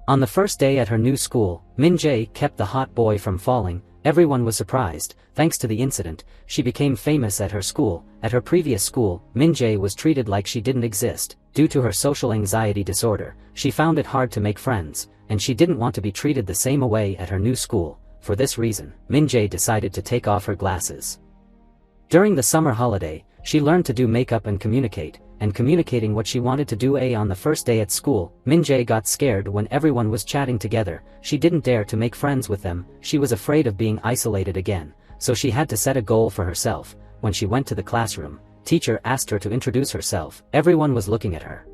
On the first day at her new school, Mjay kept the hot boy from falling. Everyone was surprised. Thanks to the incident, she became famous at her school. At her previous school, Mjay was treated like she didn't exist. Due to her social anxiety disorder, she found it hard to make friends, and she didn't want to be treated the same way at her new school. For this reason, Mjay decided to take off her glasses. During the summer holiday, she learned to do makeup and communicating what she wanted to do. On the first day at school, Mjay got scared when everyone was chatting together. She didn't dare to make friends with them. She was afraid of being isolated again, so she had to set a goal for herself. When she went to the classroom, teacher asked her to introduce herself. Everyone was looking at her,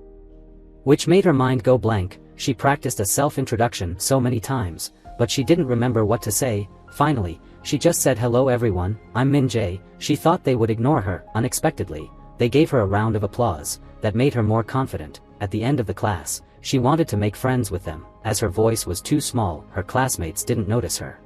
which made her mind go blank. She practiced a self-introduction so many times, but she didn't remember what to say. Finally, she just said, "Hello everyone, I'm Mjay." She thought they would ignore her. Unexpectedly, they gave her a round of applause that made her more confident. At the end of the class, she wanted to make friends with them. As her voice was too small, her classmates didn't notice her.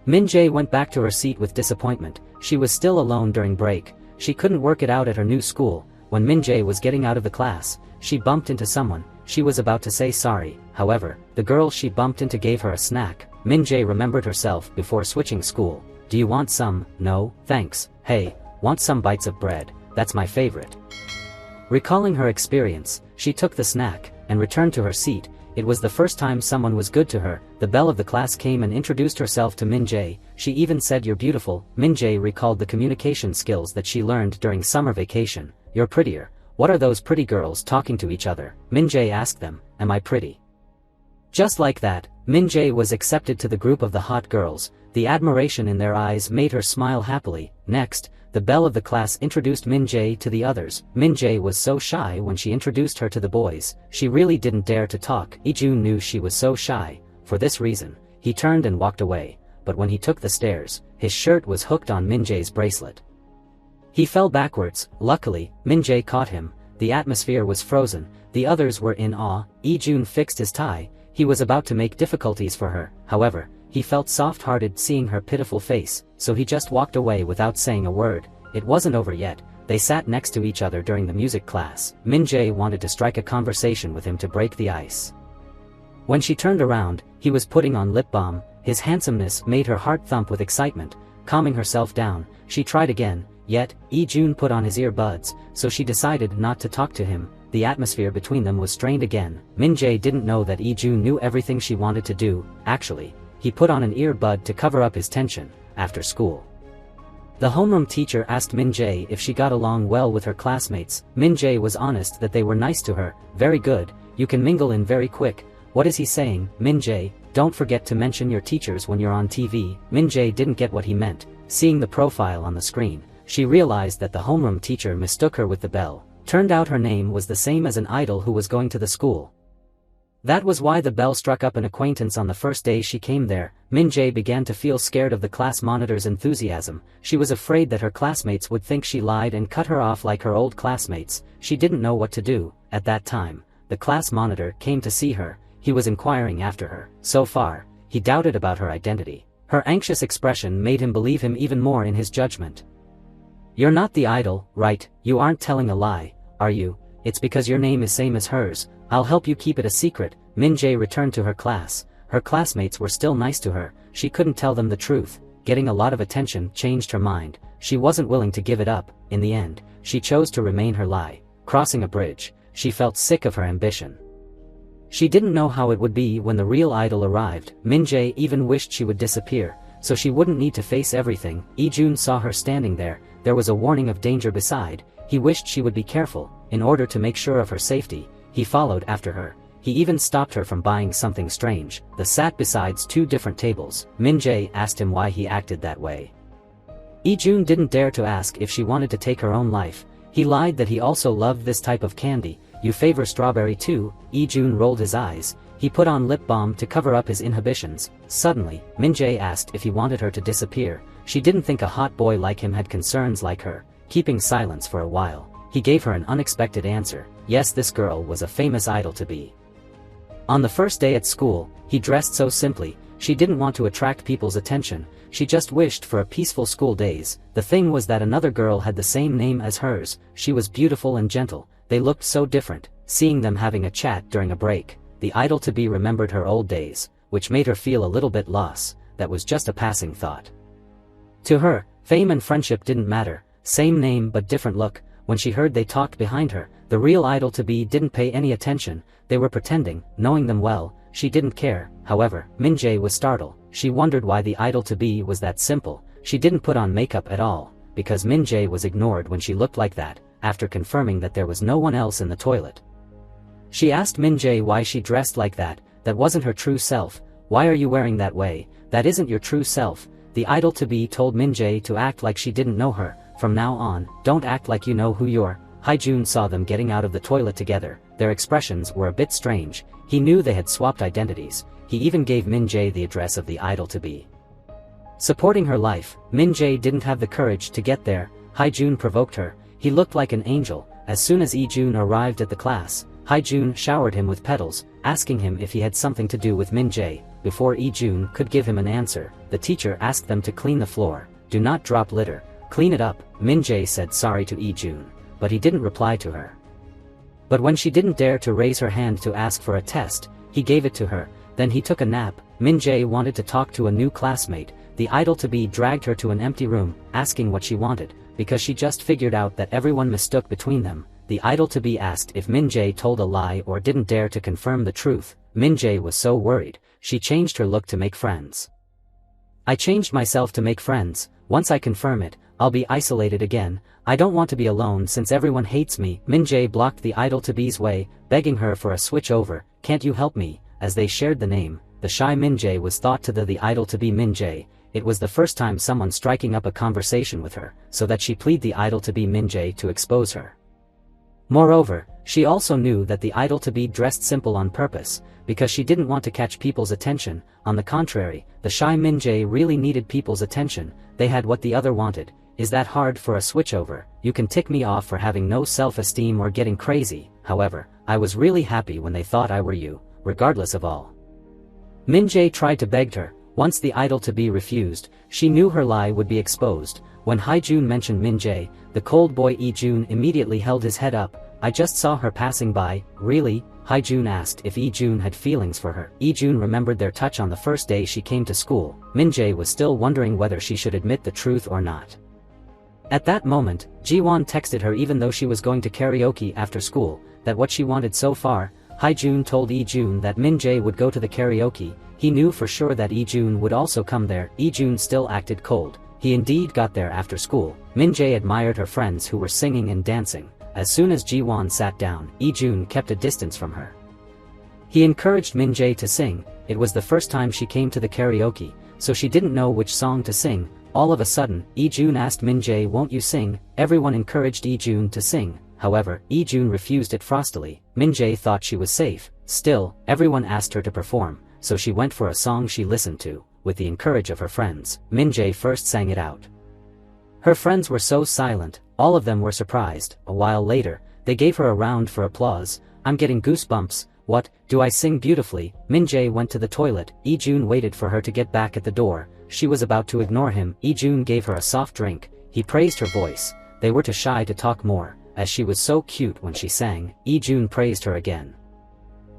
Mjay went back to her seat with disappointment. She was still alone during break. She couldn't work it out at her new school. When Mjay was getting out of the class, she bumped into someone. She was about to say sorry. However, the girl she bumped into gave her a snack. Mjay remembered herself before switching school. "Do you want some?" "No, thanks." "Hey, want some bites of bread? That's my favorite." Recalling her experience, she took the snack and returned to her seat. It was the first time someone was good to her. The belle of the class came and introduced herself to Mjay. She even said, "You're beautiful." Mjay recalled the communication skills that she learned during summer vacation. "You're prettier. What are those pretty girls talking to each other?" Mjay asked them. "Am I pretty?" Just like that, Mjay was accepted to the group of the hot girls. The admiration in their eyes made her smile happily. Next, the belle of the class introduced Mjay to the others. Mjay was so shy when she introduced her to the boys. She really didn't dare to talk. Ijun knew she was so shy. For this reason, he turned and walked away. But when he took the stairs, his shirt was hooked on Mjay's bracelet. He fell backwards. Luckily, Mjay caught him. The atmosphere was frozen. The others were in awe. Ijun fixed his tie. He was about to make difficulties for her. However, he felt soft-hearted seeing her pitiful face, so he just walked away without saying a word. It wasn't over yet. They sat next to each other during the music class. Mjay wanted to strike a conversation with him to break the ice. When she turned around, he was putting on lip balm. His handsomeness made her heart thump with excitement. Calming herself down, she tried again, yet Ijun put on his earbuds, so she decided not to talk to him. The atmosphere between them was strained again. Mjay didn't know that Ijun knew everything she wanted to do. Actually, he put on an earbud to cover up his tension. After school, the homeroom teacher asked Mjay if she got along well with her classmates. Mjay was honest that they were nice to her. "Very good, you can mingle in very quick." "What is he saying?" "Mjay, don't forget to mention your teachers when you're on TV." Mjay didn't get what he meant. Seeing the profile on the screen, she realized that the homeroom teacher mistook her with the belle. Turned out her name was the same as an idol who was going to the school. That was why the belle struck up an acquaintance on the first day she came there. Mjay began to feel scared of the class monitor's enthusiasm. She was afraid that her classmates would think she lied and cut her off like her old classmates. She didn't know what to do. At that time, the class monitor came to see her. He was inquiring after her. So far, he doubted about her identity. Her anxious expression made him believe him even more in his judgment. "You're not the idol, right? You aren't telling a lie, are you? It's because your name is same as hers. I'll help you keep it a secret." Mjay returned to her class. Her classmates were still nice to her. She couldn't tell them the truth. Getting a lot of attention changed her mind. She wasn't willing to give it up. In the end, she chose to remain her lie. Crossing a bridge, she felt sick of her ambition. She didn't know how it would be when the real idol arrived. Mjay even wished she would disappear, so she wouldn't need to face everything. Ijun saw her standing there. There was a warning of danger beside. He wished she would be careful. In order to make sure of her safety, he followed after her. He even stopped her from buying something strange. They sat besides two different tables. Mjay asked him why he acted that way. Ijun didn't dare to ask if she wanted to take her own life. He lied that he also loved this type of candy. "You favor strawberry too?" Ijun rolled his eyes. He put on lip balm to cover up his inhibitions. Suddenly, Mjay asked if he wanted her to disappear. She didn't think a hot boy like him had concerns like her. Keeping silence for a while, he gave her an unexpected answer. Yes, this girl was a famous idol to be. On the first day at school, he dressed so simply. She didn't want to attract people's attention. She just wished for a peaceful school days. The thing was that another girl had the same name as hers. She was beautiful and gentle. They looked so different. Seeing them having a chat during a break, the idol-to-be remembered her old days, which made her feel a little bit lost. That was just a passing thought. To her, fame and friendship didn't matter, same name but different look. When she heard they talked behind her, the real idol-to-be didn't pay any attention. They were pretending, knowing them well. She didn't care. However, Mjay was startled. She wondered why the idol-to-be was that simple. She didn't put on makeup at all, because Mjay was ignored when she looked like that, after confirming that there was no one else in the toilet. She asked Mjay why she dressed like that. That wasn't her true self. Why are you wearing that way? That isn't your true self. The idol-to-be told Mjay to act like she didn't know her. From now on, don't act like you know who you're. Haijun saw them getting out of the toilet together. Their expressions were a bit strange. He knew they had swapped identities. He even gave Mjay the address of the idol-to-be. Supporting her life, Mjay didn't have the courage to get there. Haijun provoked her. He looked like an angel. As soon as Haijun arrived at the class, Haijun showered him with petals, asking him if he had something to do with Mjay. Before Haijun could give him an answer, the teacher asked them to clean the floor. Do not drop litter. Clean it up. Mjay said sorry to Haijun, but he didn't reply to her. But when she didn't dare to raise her hand to ask for a test, he gave it to her. Then he took a nap. Mjay wanted to talk to a new classmate. The idol-to-be dragged her to an empty room, asking what she wanted, because she just figured out that everyone mistook between them. The idol-to-be asked if Mjay told a lie or didn't dare to confirm the truth. Mjay was so worried, she changed her look to make friends. I changed myself to make friends. Once I confirm it, I'll be isolated again. I don't want to be alone since everyone hates me. Mjay blocked the idol-to-be's way, begging her for a switch over. Can't you help me? As they shared the name, the shy Mjay was thought to the idol-to-be Mjay. It was the first time someone striking up a conversation with her, so that she pleaded the idol-to-be Mjay to expose her. Moreover, she also knew that the idol-to-be dressed simple on purpose, because she didn't want to catch people's attention. On the contrary, the shy Mjay really needed people's attention. They had what the other wanted. Is that hard for a switchover? You can tick me off for having no self-esteem or getting crazy. However, I was really happy when they thought I were you, regardless of all. Mjay tried to beg her. Once the idol-to-be refused, she knew her lie would be exposed. When Haijun mentioned Mjay, the cold boy Haijun immediately held his head up. I just saw her passing by. Really? Haijun asked if Haijun had feelings for her. Haijun remembered their touch on the first day she came to school. Mjay was still wondering whether she should admit the truth or not. At that moment, Jiwon texted her even though she was going to karaoke after school, that what she wanted so far. Haijun told Haijun that Mjay would go to the karaoke. He knew for sure that Haijun would also come there. Haijun still acted cold. He indeed got there after school. Mjay admired her friends who were singing and dancing. As soon as Jiwon sat down, Haijun kept a distance from her. He encouraged Mjay to sing. It was the first time she came to the karaoke, so she didn't know which song to sing. All of a sudden, Haijun asked Mjay, won't you sing? Everyone encouraged Haijun to sing. However, Haijun refused it frostily. Mjay thought she was safe. Still, everyone asked her to perform, so she went for a song she listened to. With the encourage of her friends, Mjay first sang it out. Her friends were so silent, all of them were surprised. A while later, they gave her a round for applause. I'm getting goosebumps. What, do I sing beautifully? Mjay went to the toilet. Haijun waited for her to get back at the door. She was about to ignore him. Haijun gave her a soft drink. He praised her voice. They were too shy to talk more, as she was so cute when she sang. Haijun praised her again.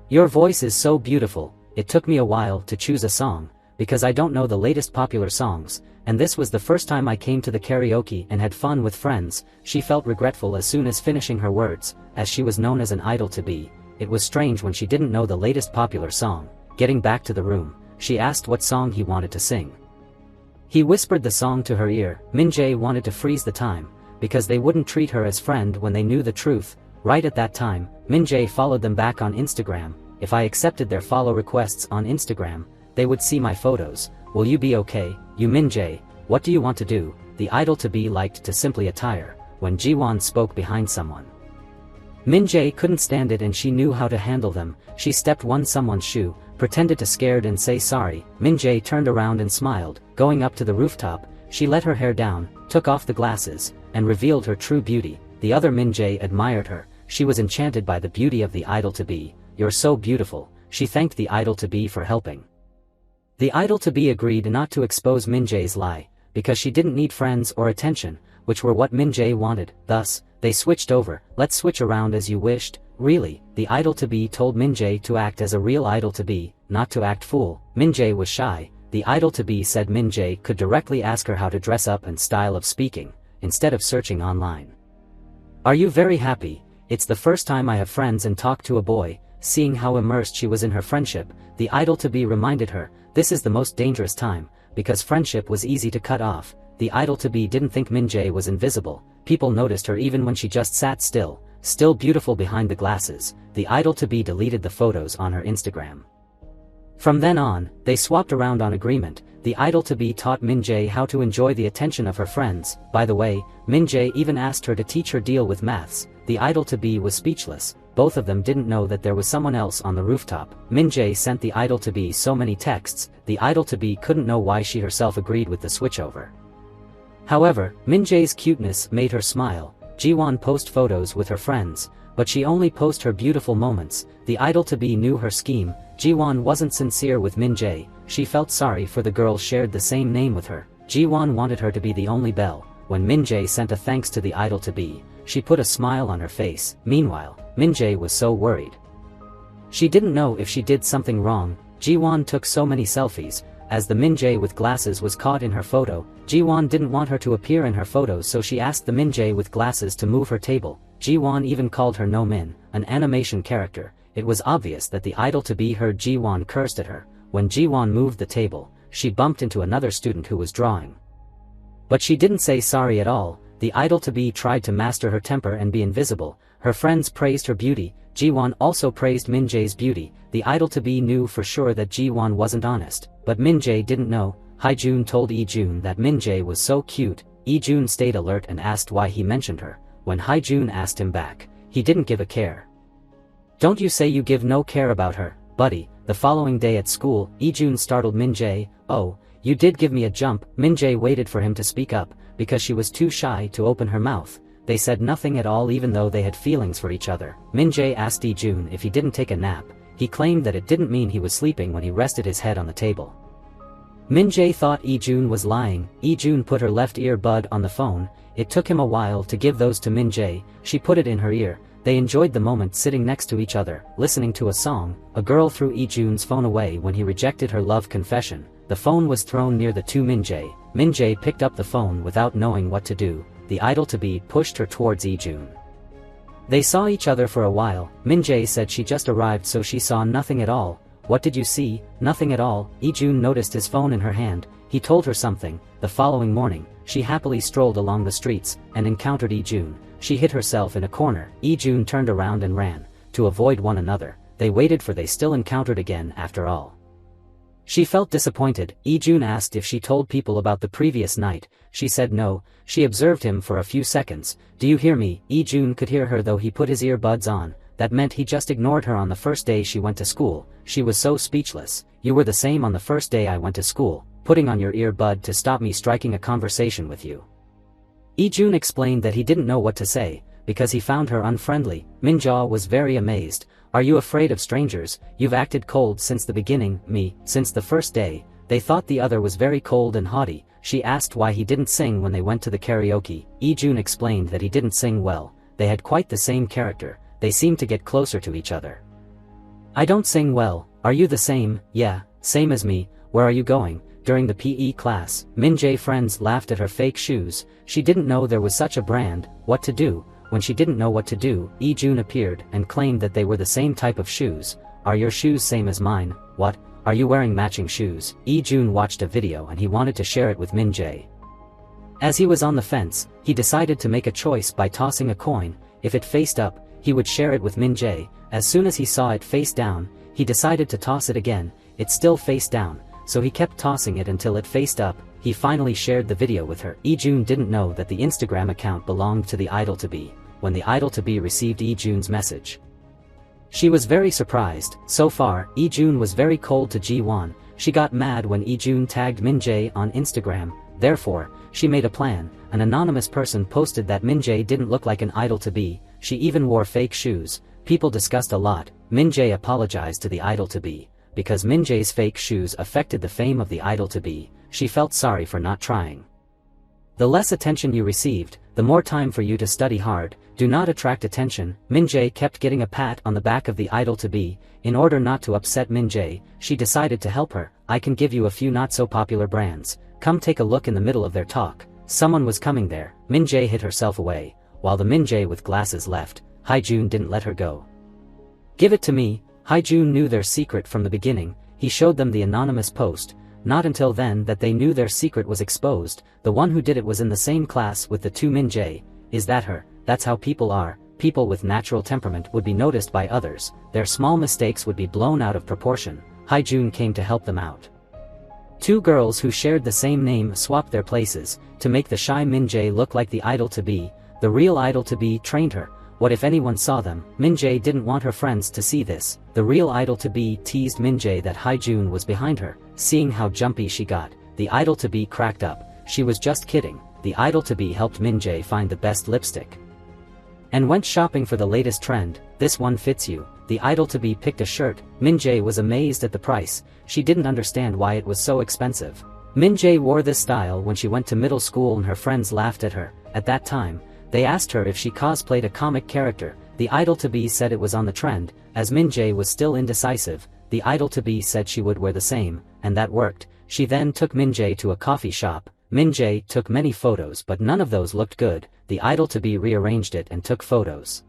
Your voice is so beautiful. It took me a while to choose a song, because I don't know the latest popular songs, and this was the first time I came to the karaoke and had fun with friends. She felt regretful as soon as finishing her words, as she was known as an idol-to-be. It was strange when she didn't know the latest popular song. Getting back to the room, she asked what song he wanted to sing. He whispered the song to her ear. Mjay wanted to freeze the time, because they wouldn't treat her as friend when they knew the truth. Right at that time, Mjay followed them back on Instagram. If I accepted their follow requests on Instagram, they would see my photos. Will you be okay? You Mjay, what do you want to do? The idol-to-be liked to simply attire, when Jiwon spoke behind someone. Mjay couldn't stand it and she knew how to handle them. She stepped on someone's shoe, pretended to scared and say sorry. Mjay turned around and smiled. Going up to the rooftop, she let her hair down, took off the glasses, and revealed her true beauty. The other Mjay admired her. She was enchanted by the beauty of the idol-to-be. You're so beautiful. She thanked the idol-to-be for helping. The idol-to-be agreed not to expose Mjay's lie, because she didn't need friends or attention, which were what Mjay wanted. Thus, they switched over. Let's switch around as you wished. really, the idol-to-be told Mjay to act as a real idol-to-be, not to act fool. Mjay was shy. The idol-to-be said Mjay could directly ask her how to dress up and style of speaking, instead of searching online. Are you very happy? It's the first time I have friends and talk to a boy. Seeing how immersed she was in her friendship, the idol-to-be reminded her, this is the most dangerous time, because friendship was easy to cut off. The idol-to-be didn't think Mjay was invisible. People noticed her even when she just sat still beautiful behind the glasses. The idol-to-be deleted the photos on her Instagram. From then on, they swapped around on agreement. The idol-to-be taught Mjay how to enjoy the attention of her friends. By the way, Mjay even asked her to teach her deal with maths. The idol-to-be was speechless. Both of them didn't know that there was someone else on the rooftop. Mjay sent the idol-to-be so many texts, the idol-to-be couldn't know why she herself agreed with the switchover. However, Minjae's cuteness made her smile. Jiwon post photos with her friends, but she only post her beautiful moments. The idol-to-be knew her scheme. Jiwon wasn't sincere with Mjay. She felt sorry for the girl shared the same name with her. Jiwon wanted her to be the only belle. When Mjay sent a thanks to the idol-to-be, she put a smile on her face. Meanwhile, Mjay was so worried. She didn't know if she did something wrong. Jiwon took so many selfies. As the Mjay with glasses was caught in her photo, Jiwon didn't want her to appear in her photos, so she asked the Mjay with glasses to move her table. Jiwon even called her No Min, an animation character. It was obvious that the idol-to-be heard Jiwon cursed at her. When Jiwon moved the table, she bumped into another student who was drawing. But she didn't say sorry at all. The idol-to-be tried to master her temper and be invisible. Her friends praised her beauty. Jiwon also praised Minjae's beauty. The idol-to-be knew for sure that Jiwon wasn't honest, but Mjay didn't know. Haejun told Ijun that Mjay was so cute. Ijun stayed alert and asked why he mentioned her. When Haejun asked him back, he didn't give a care. Don't you say you give no care about her, buddy. The following day at school, Ijun startled Mjay. Oh, you did give me a jump. Mjay waited for him to speak up, because she was too shy to open her mouth. They said nothing at all even though they had feelings for each other. Mjay asked Ijun if he didn't take a nap. He claimed that it didn't mean he was sleeping when he rested his head on the table. Mjay thought Ijun was lying. Ijun put her left ear bud on the phone. It took him a while to give those to Mjay. She put it in her ear. They enjoyed the moment sitting next to each other, listening to a song. A girl threw Ijun's phone away when he rejected her love confession. The phone was thrown near the two Mjay. Mjay picked up the phone without knowing what to do. The idol-to-be pushed her towards Ijun. They saw each other for a while. Mjay said she just arrived so she saw nothing at all. What did you see? Nothing at all. Ijun noticed his phone in her hand. He told her something. The following morning, she happily strolled along the streets and encountered Ijun. She hid herself in a corner. Ijun turned around and ran. To avoid one another, they waited for they still encountered again after all. She felt disappointed. Ijun asked if she told people about the previous night. She said no. She observed him for a few seconds. Do you hear me? Ijun could hear her though he put his earbuds on. That meant he just ignored her on the first day she went to school. She was so speechless. You were the same on the first day I went to school, putting on your earbud to stop me striking a conversation with you. Ijun explained that he didn't know what to say, because he found her unfriendly. Minjae was very amazed. Are you afraid of strangers? You've acted cold since the beginning. Me, since the first day. They thought the other was very cold and haughty. She asked why he didn't sing when they went to the karaoke. Ijun explained that he didn't sing well. They had quite the same character. They seemed to get closer to each other. I don't sing well. Are you the same? Yeah, same as me. Where are you going? During the PE class, Minjae friends laughed at her fake shoes. She didn't know there was such a brand. What to do? When she didn't know what to do, Ijun appeared and claimed that they were the same type of shoes. Are your shoes same as mine? What? Are you wearing matching shoes? Ijun watched a video and he wanted to share it with Minjae. As he was on the fence, he decided to make a choice by tossing a coin. If it faced up, he would share it with Minjae. As soon as he saw it face down, he decided to toss it again. It still faced down, so he kept tossing it until it faced up. He finally shared the video with her. Ijun didn't know that the Instagram account belonged to the idol-to-be. When the idol-to-be received Ijun's message, she was very surprised. So far, Ijun was very cold to Jiwon. She got mad when Ijun tagged Minjae on Instagram. Therefore, she made a plan. An anonymous person posted that Minjae didn't look like an idol-to-be. She even wore fake shoes. People discussed a lot. Minjae apologized to the idol-to-be. Because Minjae's fake shoes affected the fame of the idol-to-be, she felt sorry for not trying. The less attention you received, the more time for you to study hard, do not attract attention. Mjay kept getting a pat on the back of the idol-to-be. In order not to upset Mjay, she decided to help her. I can give you a few not-so-popular brands. Come take a look. In the middle of their talk, someone was coming there. Mjay hid herself away. While the Mjay with glasses left, Haijun didn't let her go. Give it to me. Haijun knew their secret from the beginning. He showed them the anonymous post. Not until then that they knew their secret was exposed. The one who did it was in the same class with the two Mjay. Is that her? That's how people are. People with natural temperament would be noticed by others. Their small mistakes would be blown out of proportion. Haijun came to help them out. Two girls who shared the same name swapped their places to make the shy Mjay look like the idol-to-be. The real idol-to-be trained her. What if anyone saw them? Mjay didn't want her friends to see this. The real idol-to-be teased Mjay that Haijun was behind her. Seeing how jumpy she got, the idol-to-be cracked up. She was just kidding. The idol-to-be helped Mjay find the best lipstick and went shopping for the latest trend. This one fits you. The idol-to-be picked a shirt. Mjay was amazed at the price. She didn't understand why it was so expensive. Mjay wore this style when she went to middle school and her friends laughed at her. At that time, they asked her if she cosplayed a comic character. The idol-to-be said it was on the trend. As Mjay was still indecisive, the idol-to-be said she would wear the same, and that worked. She then took Mjay to a coffee shop. Mjay took many photos but none of those looked good. The idol-to-be rearranged it and took photos.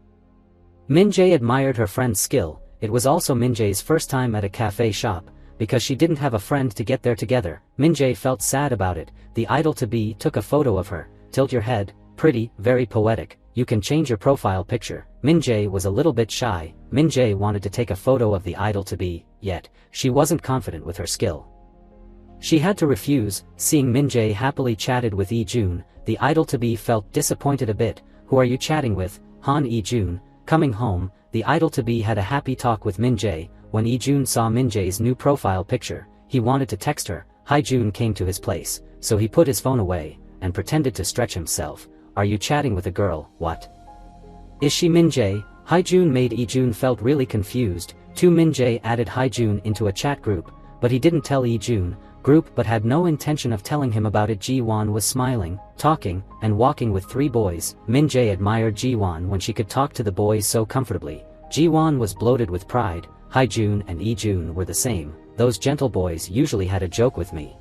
Mjay admired her friend's skill. It was also Minjay's first time at a cafe shop. Because she didn't have a friend to get there together, Mjay felt sad about it. The idol-to-be took a photo of her. Tilt your head. Pretty, very poetic. You can change your profile picture. Mjay was a little bit shy. Mjay wanted to take a photo of the idol-to-be, yet she wasn't confident with her skill. She had to refuse. Seeing Mjay happily chatted with Yi-jun, the idol-to-be felt disappointed a bit. Who are you chatting with? Han. Yi-jun. Coming home, the idol-to-be had a happy talk with Mjay. When Yi-jun saw Minjay's new profile picture, he wanted to text her. Haijun came to his place, so he put his phone away and pretended to stretch himself. Are you chatting with a girl? What? Is she Mjay? Haijun made Yi-jun felt really confused. Two Mjay added Haijun into a chat group, but he didn't tell Yi-jun group but had no intention of telling him about it. Ji-won was smiling, talking, and walking with three boys. Mjay admired Ji-won when she could talk to the boys so comfortably. Ji-won was bloated with pride. Haijun and Yi-jun were the same. Those gentle boys usually had a joke with me.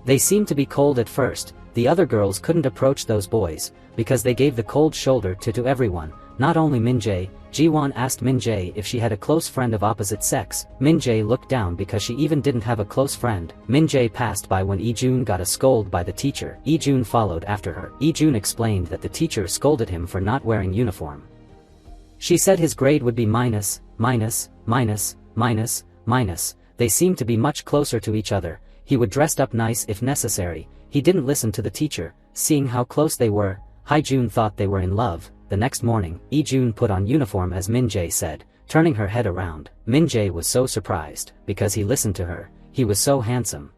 They seemed to be cold at first. The other girls couldn't approach those boys, because they gave the cold shoulder to everyone, not only Mjay. Ji-won asked Mjay if she had a close friend of opposite sex. Mjay looked down because she even didn't have a close friend. Mjay passed by when Yi-jun got a scold by the teacher. Yi-jun followed after her. Yi-jun explained that the teacher scolded him for not wearing uniform. She said his grade would be minus. They seemed to be much closer to each other. He would dress up nice if necessary. He didn't listen to the teacher. Seeing how close they were, Haijun thought they were in love. The next morning, Yi-jun put on uniform as Mjay said, turning her head around. Mjay was so surprised, because he listened to her. He was so handsome.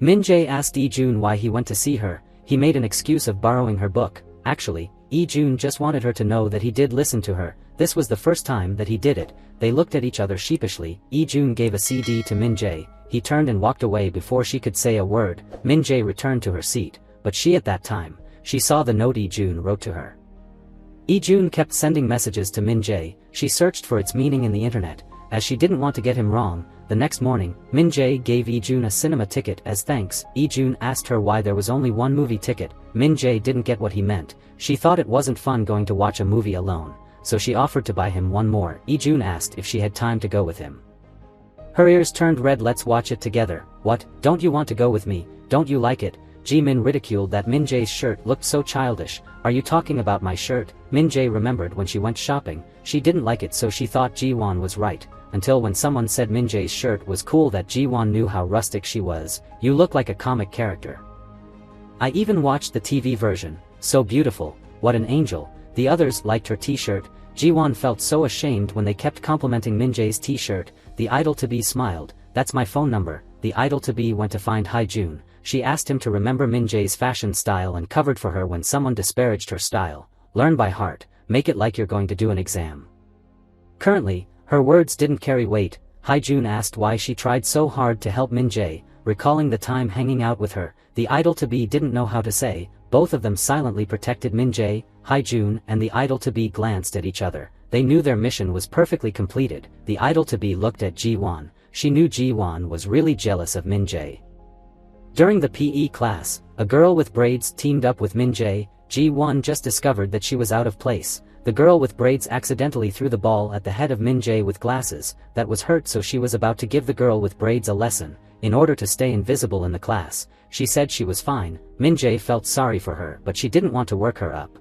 Mjay asked Yi-jun why he went to see her. He made an excuse of borrowing her book. Actually, Yi-jun just wanted her to know that he did listen to her. This was the first time that he did it. They looked at each other sheepishly. Yi-jun gave a CD to Mjay. He turned and walked away before she could say a word. Mjay returned to her seat, but at that time, she saw the note Yi-jun wrote to her. Yi-jun kept sending messages to Mjay. She searched for its meaning in the internet, as she didn't want to get him wrong. The next morning, Mjay gave Yi-jun a cinema ticket as thanks. Yi-jun asked her why there was only one movie ticket. Mjay didn't get what he meant. She thought it wasn't fun going to watch a movie alone, so she offered to buy him one more. Yi-jun asked if she had time to go with him. Her ears turned red. Let's watch it together. What? Don't you want to go with me? Don't you like it? Jimin ridiculed that Minjay's shirt looked so childish. Are you talking about my shirt? Mjay remembered when she went shopping, she didn't like it, so she thought Ji-won was right, until when someone said Minjay's shirt was cool. That Ji-won knew how rustic she was. You look like a comic character. I even watched the TV version. So beautiful. What an angel. The others liked her t-shirt. Ji-won felt so ashamed when they kept complimenting Minjay's t-shirt. The idol-to-be smiled. That's my phone number. The idol-to-be went to find Haijun. She asked him to remember Minjay's fashion style and covered for her when someone disparaged her style. Learn by heart. Make it like you're going to do an exam. Currently, her words didn't carry weight. Haijun asked why she tried so hard to help Mjay, recalling the time hanging out with her. The idol-to-be didn't know how to say, both of them silently protected Mjay. Haijun and the idol-to-be glanced at each other. They knew their mission was perfectly completed. The idol-to-be looked at Ji-won. She knew Ji-won was really jealous of Mjay. During the PE class, a girl with braids teamed up with Mjay. Ji-won just discovered that she was out of place. The girl with braids accidentally threw the ball at the head of Mjay with glasses. That was hurt, so she was about to give the girl with braids a lesson. In order to stay invisible in the class, she said she was fine. Mjay felt sorry for her, but she didn't want to work her up.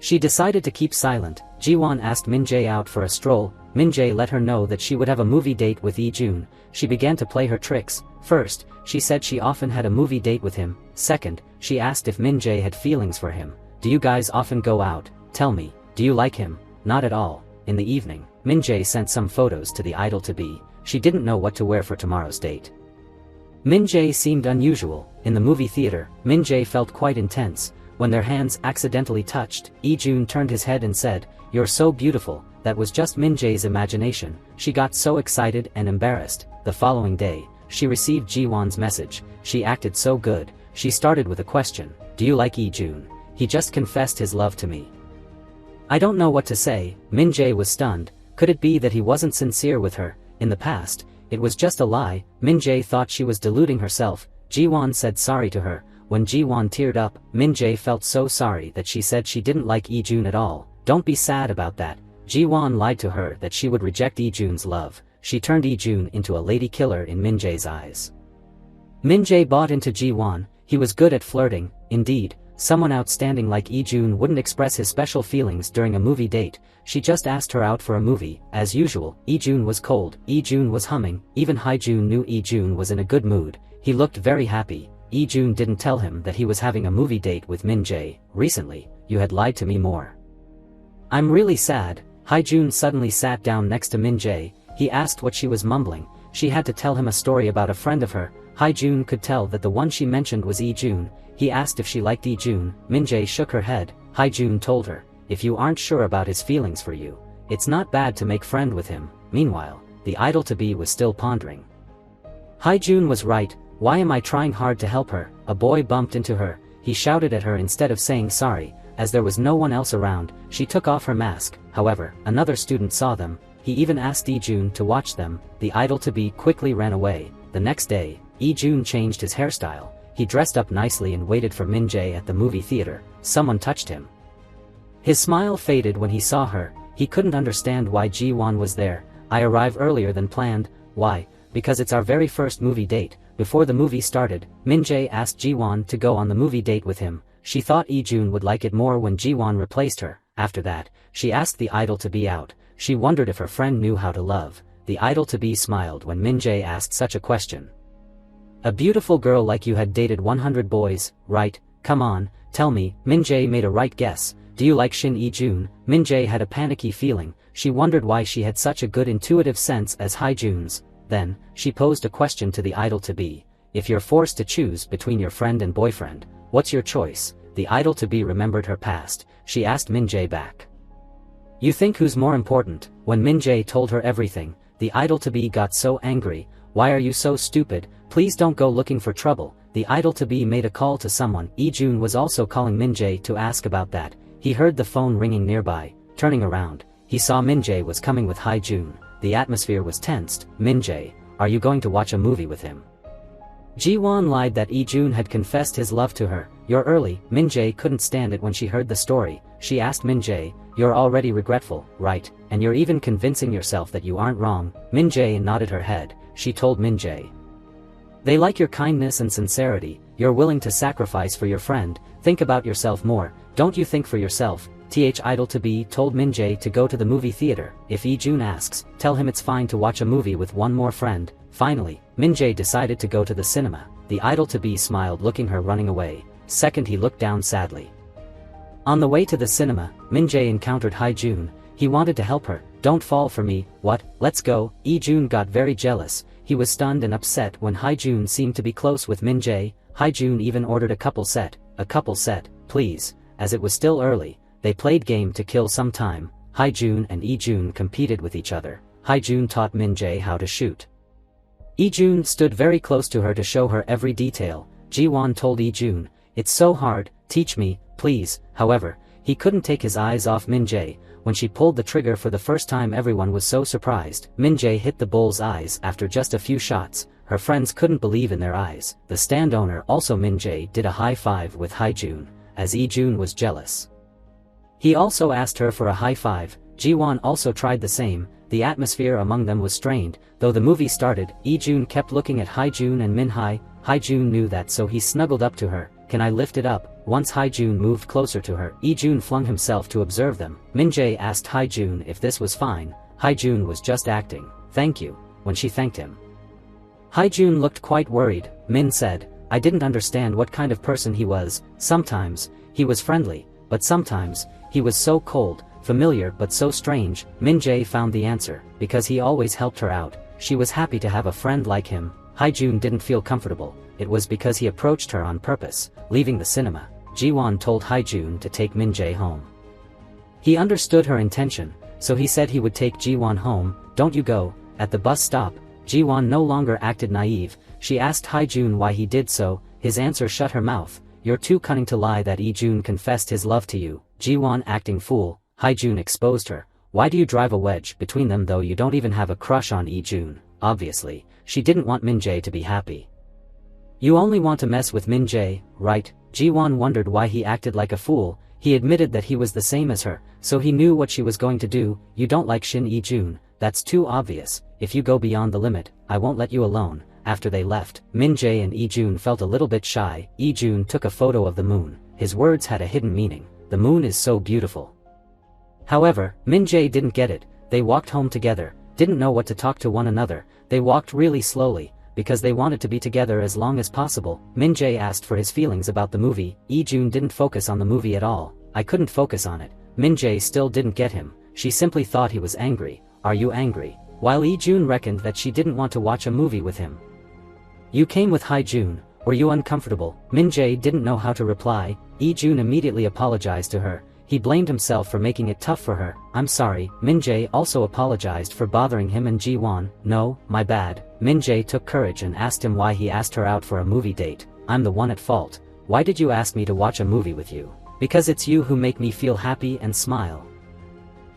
She decided to keep silent. Ji-won asked Mjay out for a stroll. Mjay let her know that she would have a movie date with Lee-jun. She began to play her tricks. First, she said she often had a movie date with him. Second, she asked if Mjay had feelings for him. Do you guys often go out? Tell me, do you like him? Not at all. In the evening, Mjay sent some photos to the idol-to-be. She didn't know what to wear for tomorrow's date. Mjay seemed unusual. In the movie theater, Mjay felt quite intense. When their hands accidentally touched, Lee-jun turned his head and said, "You're so beautiful." That was just Mjay's imagination. She got so excited and embarrassed. The following day, she received Ji-won's message. She acted so good. She started with a question. Do you like Lee-jun? He just confessed his love to me. I don't know what to say. Mjay was stunned. Could it be that he wasn't sincere with her? In the past, it was just a lie. Mjay thought she was deluding herself. Ji-won said sorry to her. When Ji-won teared up, Mjay felt so sorry that she said she didn't like Lee-jun at all. Don't be sad about that. Ji-won lied to her that she would reject Lee-jun's love. She turned Lee-jun into a lady killer in Mjay's eyes. Mjay bought into Ji-won. He was good at flirting. Indeed, someone outstanding like Lee-jun wouldn't express his special feelings during a movie date. She just asked her out for a movie. As usual, Lee-jun was cold. Lee-jun was humming. Even Haijun knew Lee-jun was in a good mood. He looked very happy. Lee-jun didn't tell him that he was having a movie date with Mjay. Recently, you had lied to me more. I'm really sad. Haijun suddenly sat down next to Mjay. He asked what she was mumbling. She had to tell him a story about a friend of her. Haijun could tell that the one she mentioned was Lee-jun. He asked if she liked Lee-jun. Mjay shook her head. Haijun told her, if you aren't sure about his feelings for you, it's not bad to make friend with him. Meanwhile, the idol-to-be was still pondering. Haijun was right. Why am I trying hard to help her? A boy bumped into her. He shouted at her instead of saying sorry. As there was no one else around, she took off her mask. However, another student saw them. He even asked Lee-jun to watch them. The idol-to-be quickly ran away. The next day, Lee-jun changed his hairstyle. He dressed up nicely and waited for Mjay at the movie theater. Someone touched him. His smile faded when he saw her. He couldn't understand why Ji-won was there. I arrive earlier than planned. Why? Because it's our very first movie date. Before the movie started, Mjay asked Ji-won to go on the movie date with him. She thought Lee-jun would like it more when Ji-won replaced her. After that, she asked the idol-to-be out. She wondered if her friend knew how to love. The idol-to-be smiled when Mjay asked such a question. A beautiful girl like you had dated 100 boys, right? Come on, tell me. Mjay made a right guess. Do you like Shin Lee-jun? Mjay had a panicky feeling. She wondered why she had such a good intuitive sense as Haijun's. Then, she posed a question to the idol-to-be. If you're forced to choose between your friend and boyfriend, what's your choice? The idol-to-be remembered her past. She asked Mjay back. You think who's more important? When Mjay told her everything, the idol-to-be got so angry. Why are you so stupid? Please don't go looking for trouble. The idol-to-be made a call to someone. Lee-jun was also calling Mjay to ask about that. He heard the phone ringing nearby. Turning around, he saw Mjay was coming with Haijun. The atmosphere was tensed. Mjay, are you going to watch a movie with him? Ji-won lied that Lee-jun had confessed his love to her. You're early. Mjay couldn't stand it when she heard the story. She asked Mjay, you're already regretful, right? And you're even convincing yourself that you aren't wrong. Mjay nodded her head. She told Mjay. They like your kindness and sincerity. You're willing to sacrifice for your friend. Think about yourself more. Don't you think for yourself? Idol-to-be told Mjay to go to the movie theater. If Lee-jun asks, tell him it's fine to watch a movie with one more friend. Finally, Mjay decided to go to the cinema. The idol-to-be smiled, looking her running away. Second, he looked down sadly. On the way to the cinema, Mjay encountered Haijun. He wanted to help her. Don't fall for me. What? Let's go. Lee-jun got very jealous. He was stunned and upset when Haijun seemed to be close with Mjay. Haijun even ordered a couple set. A couple set, please. As it was still early, they played game to kill some time. Haijun and Lee-jun competed with each other. Haijun taught Mjay how to shoot. Lee-jun stood very close to her to show her every detail. Ji-won told Lee-jun, It's so hard, teach me, please. However, he couldn't take his eyes off Mjay. When she pulled the trigger for the first time, everyone was so surprised. Mjay hit the bull's eyes after just a few shots. Her friends couldn't believe in their eyes. The stand owner also Mjay did a high five with Haejun, as Ijun was jealous. He also asked her for a high five. Jiwon also tried the same. The atmosphere among them was strained. Though the movie started, Ijun kept looking at Haejun and Minhye. Haejun knew that, so he snuggled up to her. Can I lift it up? Once Haejun moved closer to her, Ijun flung himself to observe them. Mjay asked Haejun if this was fine. Haejun was just acting. Thank you. When she thanked him, Haejun looked quite worried. Min said, I didn't understand what kind of person he was. Sometimes, he was friendly, but sometimes, he was so cold, familiar but so strange. Mjay found the answer, because he always helped her out. She was happy to have a friend like him. Haejun didn't feel comfortable. It was because he approached her on purpose. Leaving the cinema, Jiwon told Haejun to take Mjay home. He understood her intention, so he said he would take Jiwon home. Don't you go. At the bus stop, Jiwon no longer acted naive. She asked Haejun why he did so. His answer shut her mouth. You're too cunning to lie that Ijun confessed his love to you. Jiwon acting fool. Haejun exposed her. Why do you drive a wedge between them though you don't even have a crush on Ijun? Obviously, she didn't want Mjay to be happy. You only want to mess with Mjay, right? Jiwon wondered why he acted like a fool. He admitted that he was the same as her, so he knew what she was going to do. You don't like Shin Ijun. That's too obvious. If you go beyond the limit, I won't let you alone. After they left, Mjay and Ijun felt a little bit shy. Ijun took a photo of the moon. His words had a hidden meaning. The moon is so beautiful. However, Mjay didn't get it. They walked home together, didn't know what to talk to one another. They walked really slowly, because they wanted to be together as long as possible. Mjay asked for his feelings about the movie. Ijun didn't focus on the movie at all. I couldn't focus on it. Mjay still didn't get him. She simply thought he was angry. Are you angry? While Ijun reckoned that she didn't want to watch a movie with him. You came with Haejun. Were you uncomfortable? Mjay didn't know how to reply. Ijun immediately apologized to her. He blamed himself for making it tough for her. I'm sorry. Mjay also apologized for bothering him and Jiwon. No, my bad. Mjay took courage and asked him why he asked her out for a movie date. I'm the one at fault. Why did you ask me to watch a movie with you? Because it's you who make me feel happy and smile.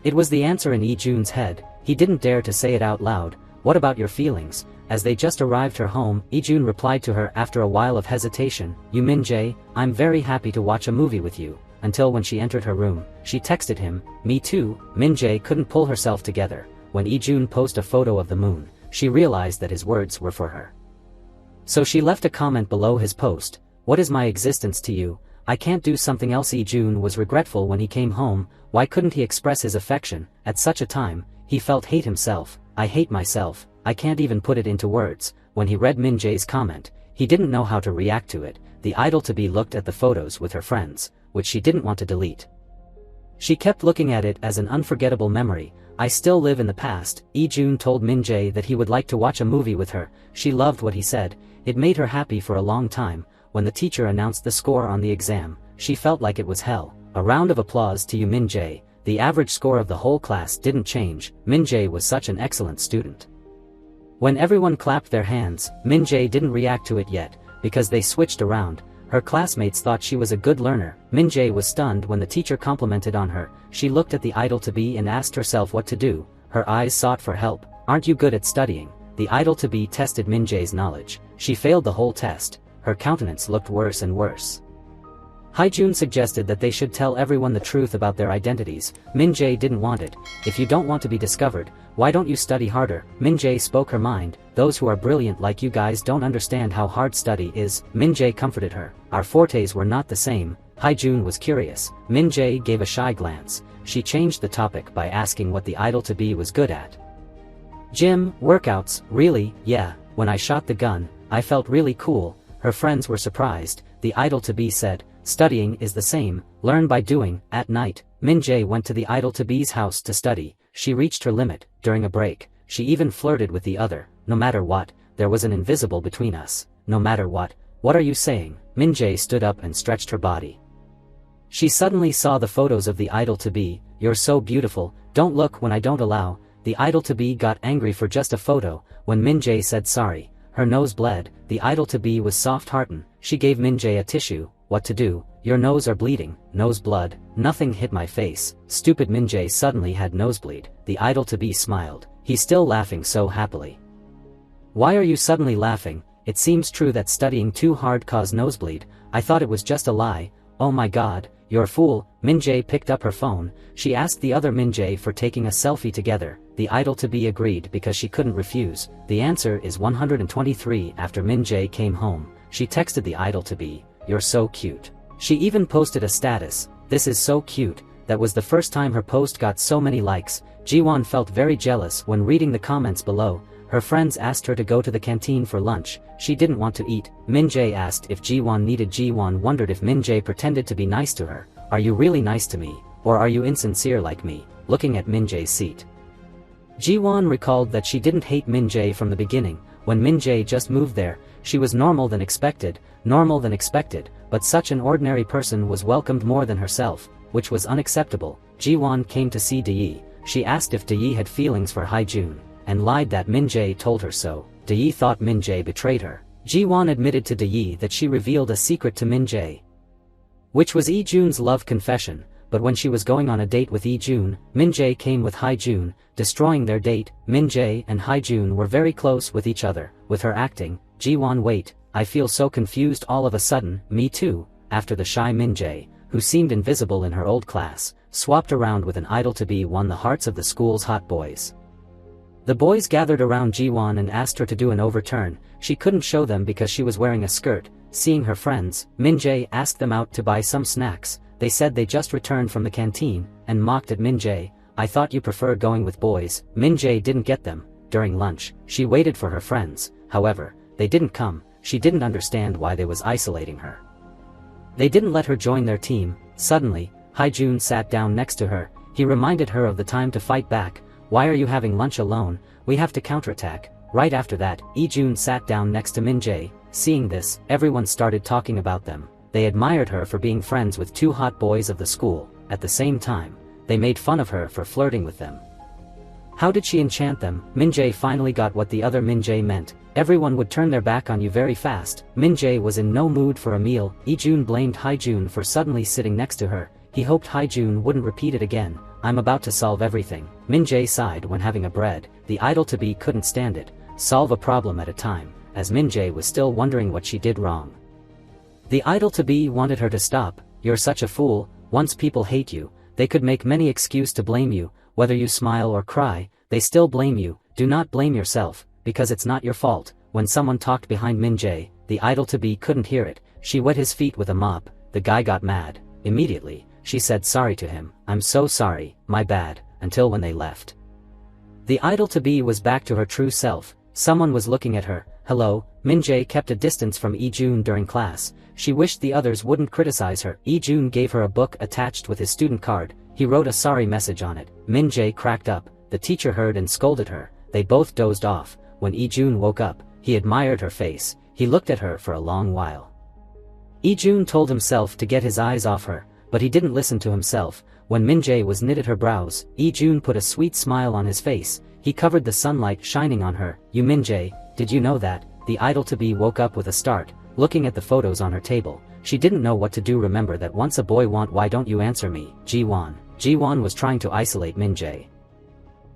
It was the answer in Ijun's head. He didn't dare to say it out loud. What about your feelings? As they just arrived her home, Ijun replied to her after a while of hesitation. You Mjay, I'm very happy to watch a movie with you. Until when she entered her room, she texted him, me too. Mjay couldn't pull herself together. When Ijun posted a photo of the moon, she realized that his words were for her. So she left a comment below his post. What is my existence to you? I can't do something else. Ijun was regretful when he came home. Why couldn't he express his affection? At such a time, he felt hate himself. I hate myself. I can't even put it into words. When he read Mjay's comment, he didn't know how to react to it. The idol-to-be looked at the photos with her friends, which she didn't want to delete. She kept looking at it as an unforgettable memory. I still live in the past. Ijun told Mjay that he would like to watch a movie with her. She loved what he said. It made her happy for a long time. When the teacher announced the score on the exam, she felt like it was hell. A round of applause to you Mjay. The average score of the whole class didn't change. Mjay was such an excellent student. When everyone clapped their hands, Mjay didn't react to it yet, because they switched around. Her classmates thought she was a good learner. Mjay was stunned when the teacher complimented on her. She looked at the idol-to-be and asked herself what to do. Her eyes sought for help. Aren't you good at studying? The idol-to-be tested Mjay's knowledge. She failed the whole test. Her countenance looked worse and worse. Haejun suggested that they should tell everyone the truth about their identities. Mjay didn't want it. If you don't want to be discovered, why don't you study harder? Mjay spoke her mind. Those who are brilliant like you guys don't understand how hard study is. Mjay comforted her. Our fortes were not the same. Haejun was curious. Mjay gave a shy glance. She changed the topic by asking what the idol-to-be was good at. Gym, workouts, really, yeah. When I shot the gun, I felt really cool. Her friends were surprised. The idol-to-be said, studying is the same, learn by doing. At night, Mjay went to the idol-to-be's house to study. She reached her limit. During a break, she even flirted with the other. No matter what, there was an invisible between us. No matter what are you saying? Mjay stood up and stretched her body. She suddenly saw the photos of the idol-to-be. You're so beautiful, don't look when I don't allow. The idol-to-be got angry for just a photo. When Mjay said sorry, her nose bled. The idol-to-be was soft-hearted. She gave Mjay a tissue. what to do. Your nose are bleeding, nose blood, nothing hit my face. Stupid Mjay suddenly had nosebleed. The idol-to-be smiled. He's still laughing so happily. Why are you suddenly laughing? It seems true that studying too hard caused nosebleed. I thought it was just a lie. Oh my god, you're a fool. Mjay picked up her phone. She asked the other Mjay for taking a selfie together. The idol-to-be agreed because she couldn't refuse. The answer is 123. After Mjay came home, she texted the idol-to-be, "You're so cute." She even posted a status, "This is so cute." That was the first time her post got so many likes. Jiwon felt very jealous when reading the comments below. Her friends asked her to go to the canteen for lunch. She didn't want to eat. Mjay asked if Jiwon needed. Jiwon wondered if Mjay pretended to be nice to her. Are you really nice to me? Or are you insincere like me? Looking at Mjay's seat, Jiwon recalled that she didn't hate Mjay from the beginning. When Mjay just moved there, she was normal than expected, but such an ordinary person was welcomed more than herself, which was unacceptable. Jiwon came to see Dae. She asked if Dae had feelings for Haejun, and lied that Mjay told her so. Dae thought Mjay betrayed her. Jiwon admitted to Dae that she revealed a secret to Mjay, which was Haejun's love confession. But when she was going on a date with Haejun, Mjay came with Haejun, destroying their date. Mjay and Haejun were very close with each other. With her acting, Jiwon, wait, I feel so confused all of a sudden. Me too. After the shy Mjay, who seemed invisible in her old class, swapped around with an idol-to-be, won the hearts of the school's hot boys. The boys gathered around Jiwon and asked her to do an overturn. She couldn't show them because she was wearing a skirt. Seeing her friends, Mjay asked them out to buy some snacks. They said they just returned from the canteen, and mocked at Mjay. I thought you preferred going with boys. Mjay didn't get them. During lunch, she waited for her friends. However, they didn't come. She didn't understand why they was isolating her. They didn't let her join their team. Suddenly, Haejun sat down next to her. He reminded her of the time to fight back. Why are you having lunch alone? We have to counterattack. Right after that, Haejun sat down next to Mjay. Seeing this, everyone started talking about them. They admired her for being friends with two hot boys of the school. At the same time, they made fun of her for flirting with them. How did she enchant them? Mjay finally got what the other Mjay meant. Everyone would turn their back on you very fast. Mjay was in no mood for a meal. Haejun blamed Haejun for suddenly sitting next to her. He hoped Haejun wouldn't repeat it again. I'm about to solve everything. Mjay sighed when having a bread. The idol-to-be couldn't stand it. Solve a problem at a time, as Mjay was still wondering what she did wrong. The idol-to-be wanted her to stop. You're such a fool. Once people hate you, they could make many excuses to blame you. Whether you smile or cry, they still blame you. Do not blame yourself, because it's not your fault. When someone talked behind Mjay, the idol-to-be couldn't hear it. She wet his feet with a mop. The guy got mad. Immediately, she said sorry to him. I'm so sorry, my bad, until when they left. The idol-to-be was back to her true self. Someone was looking at her. Hello. Mjay kept a distance from Haejun during class. She wished the others wouldn't criticize her. Haejun gave her a book attached with his student card. He wrote a sorry message on it. Mjay cracked up. The teacher heard and scolded her. They both dozed off. When Haejun woke up, he admired her face. He looked at her for a long while. Haejun told himself to get his eyes off her, but he didn't listen to himself. When Mjay was knitted her brows, Haejun put a sweet smile on his face. He covered the sunlight shining on her. You Mjay, did you know that? The idol-to-be woke up with a start, looking at the photos on her table. She didn't know what to do. Remember that once a boy want, why don't you answer me? Jiwon was trying to isolate Mjay.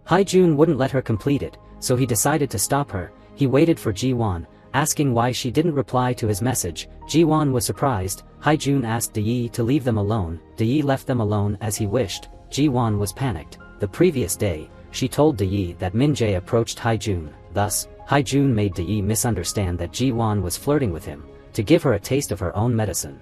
Haejun wouldn't let her complete it, so he decided to stop her. He waited for Jiwon, asking why she didn't reply to his message. Jiwon was surprised. Haejun asked Dae to leave them alone. Dae left them alone as he wished. Jiwon was panicked. The previous day, she told Dae that Mjay approached Haejun. Thus, Haejun made Dae misunderstand that Jiwon was flirting with him, to give her a taste of her own medicine.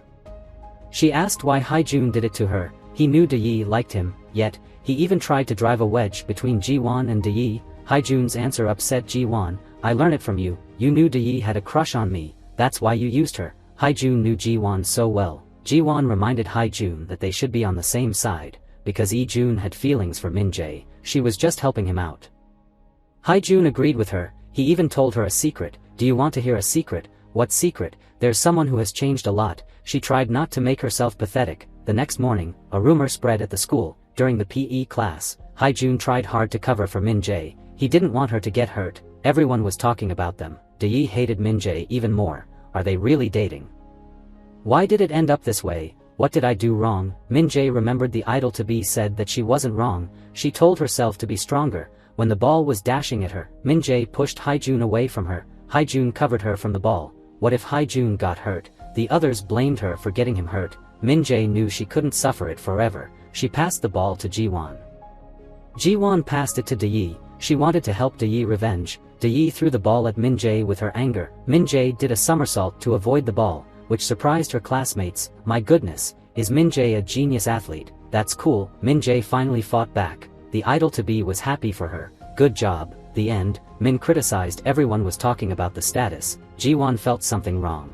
She asked why Haejun did it to her. He knew Dae liked him, yet, he even tried to drive a wedge between Jiwon and Dae. Haejun's answer upset Jiwon. I learned it from you. You knew Dae had a crush on me. That's why you used her. Haejun knew Jiwon so well. Jiwon reminded Haejun that they should be on the same side, because Haejun had feelings for Mjay. She was just helping him out. Haejun agreed with her. He even told her a secret. Do you want to hear a secret? What secret? There's someone who has changed a lot. She tried not to make herself pathetic. The next morning, a rumor spread at the school. During the PE class, Haejun tried hard to cover for Mjay. He didn't want her to get hurt. Everyone was talking about them. Dae hated Mjay even more. Are they really dating? Why did it end up this way? What did I do wrong? Mjay remembered the idol-to-be said that she wasn't wrong. She told herself to be stronger. When the ball was dashing at her, Mjay pushed Haijun away from her. Haijun covered her from the ball. What if Haijun got hurt? The others blamed her for getting him hurt. Mjay knew she couldn't suffer it forever. She passed the ball to Jiwon. Jiwon passed it to Deyi. She wanted to help Deyi revenge. Deyi threw the ball at Mjay with her anger. Mjay did a somersault to avoid the ball, which surprised her classmates. My goodness, is Mjay a genius athlete? That's cool. Mjay finally fought back. The idol-to-be was happy for her. Good job. The end. Min criticized. Everyone was talking about the status. Jiwon felt something wrong.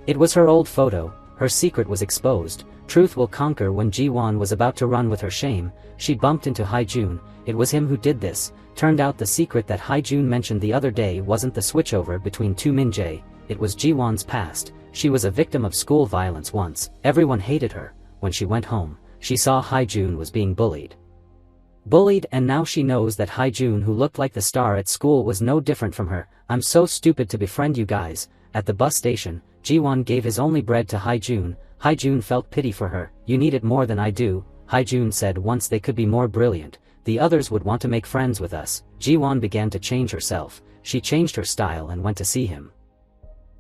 It was her old photo. Her secret was exposed. Truth will conquer. When Jiwon was about to run with her shame, she bumped into Haijun. It was him who did this. Turned out the secret that Haijun mentioned the other day wasn't the switchover between two Mjay. It was Jiwon's past. She was a victim of school violence once. Everyone hated her. When she went home, she saw Haijun was being bullied. And now she knows that Haijun, who looked like the star at school, was no different from her. I'm so stupid to befriend you guys. At the bus station, Jiwon gave his only bread to Haijun. Haijun felt pity for her. You need it more than I do. Haijun said once they could be more brilliant, the others would want to make friends with us. Jiwon began to change herself. She changed her style and went to see him.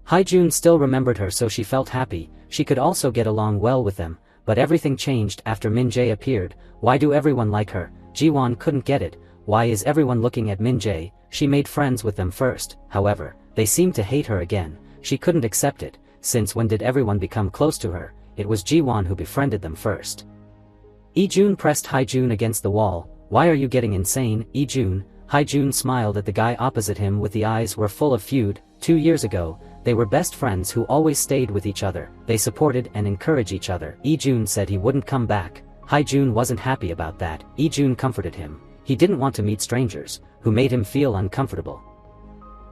Haijun still remembered her, so she felt happy. She could also get along well with them. But everything changed after Mjay appeared. Why do everyone like her? Jiwon couldn't get it. Why is everyone looking at Mjay? She made friends with them first. However, they seemed to hate her again. She couldn't accept it. Since when did everyone become close to her? It was Jiwon who befriended them first. Ijun pressed Haijun against the wall. Why are you getting insane, Ijun? Haijun smiled at the guy opposite him with the eyes were full of feud. 2 years ago, they were best friends who always stayed with each other. They supported and encouraged each other. Ijun said he wouldn't come back. Haijun wasn't happy about that. Ijun comforted him. He didn't want to meet strangers, who made him feel uncomfortable.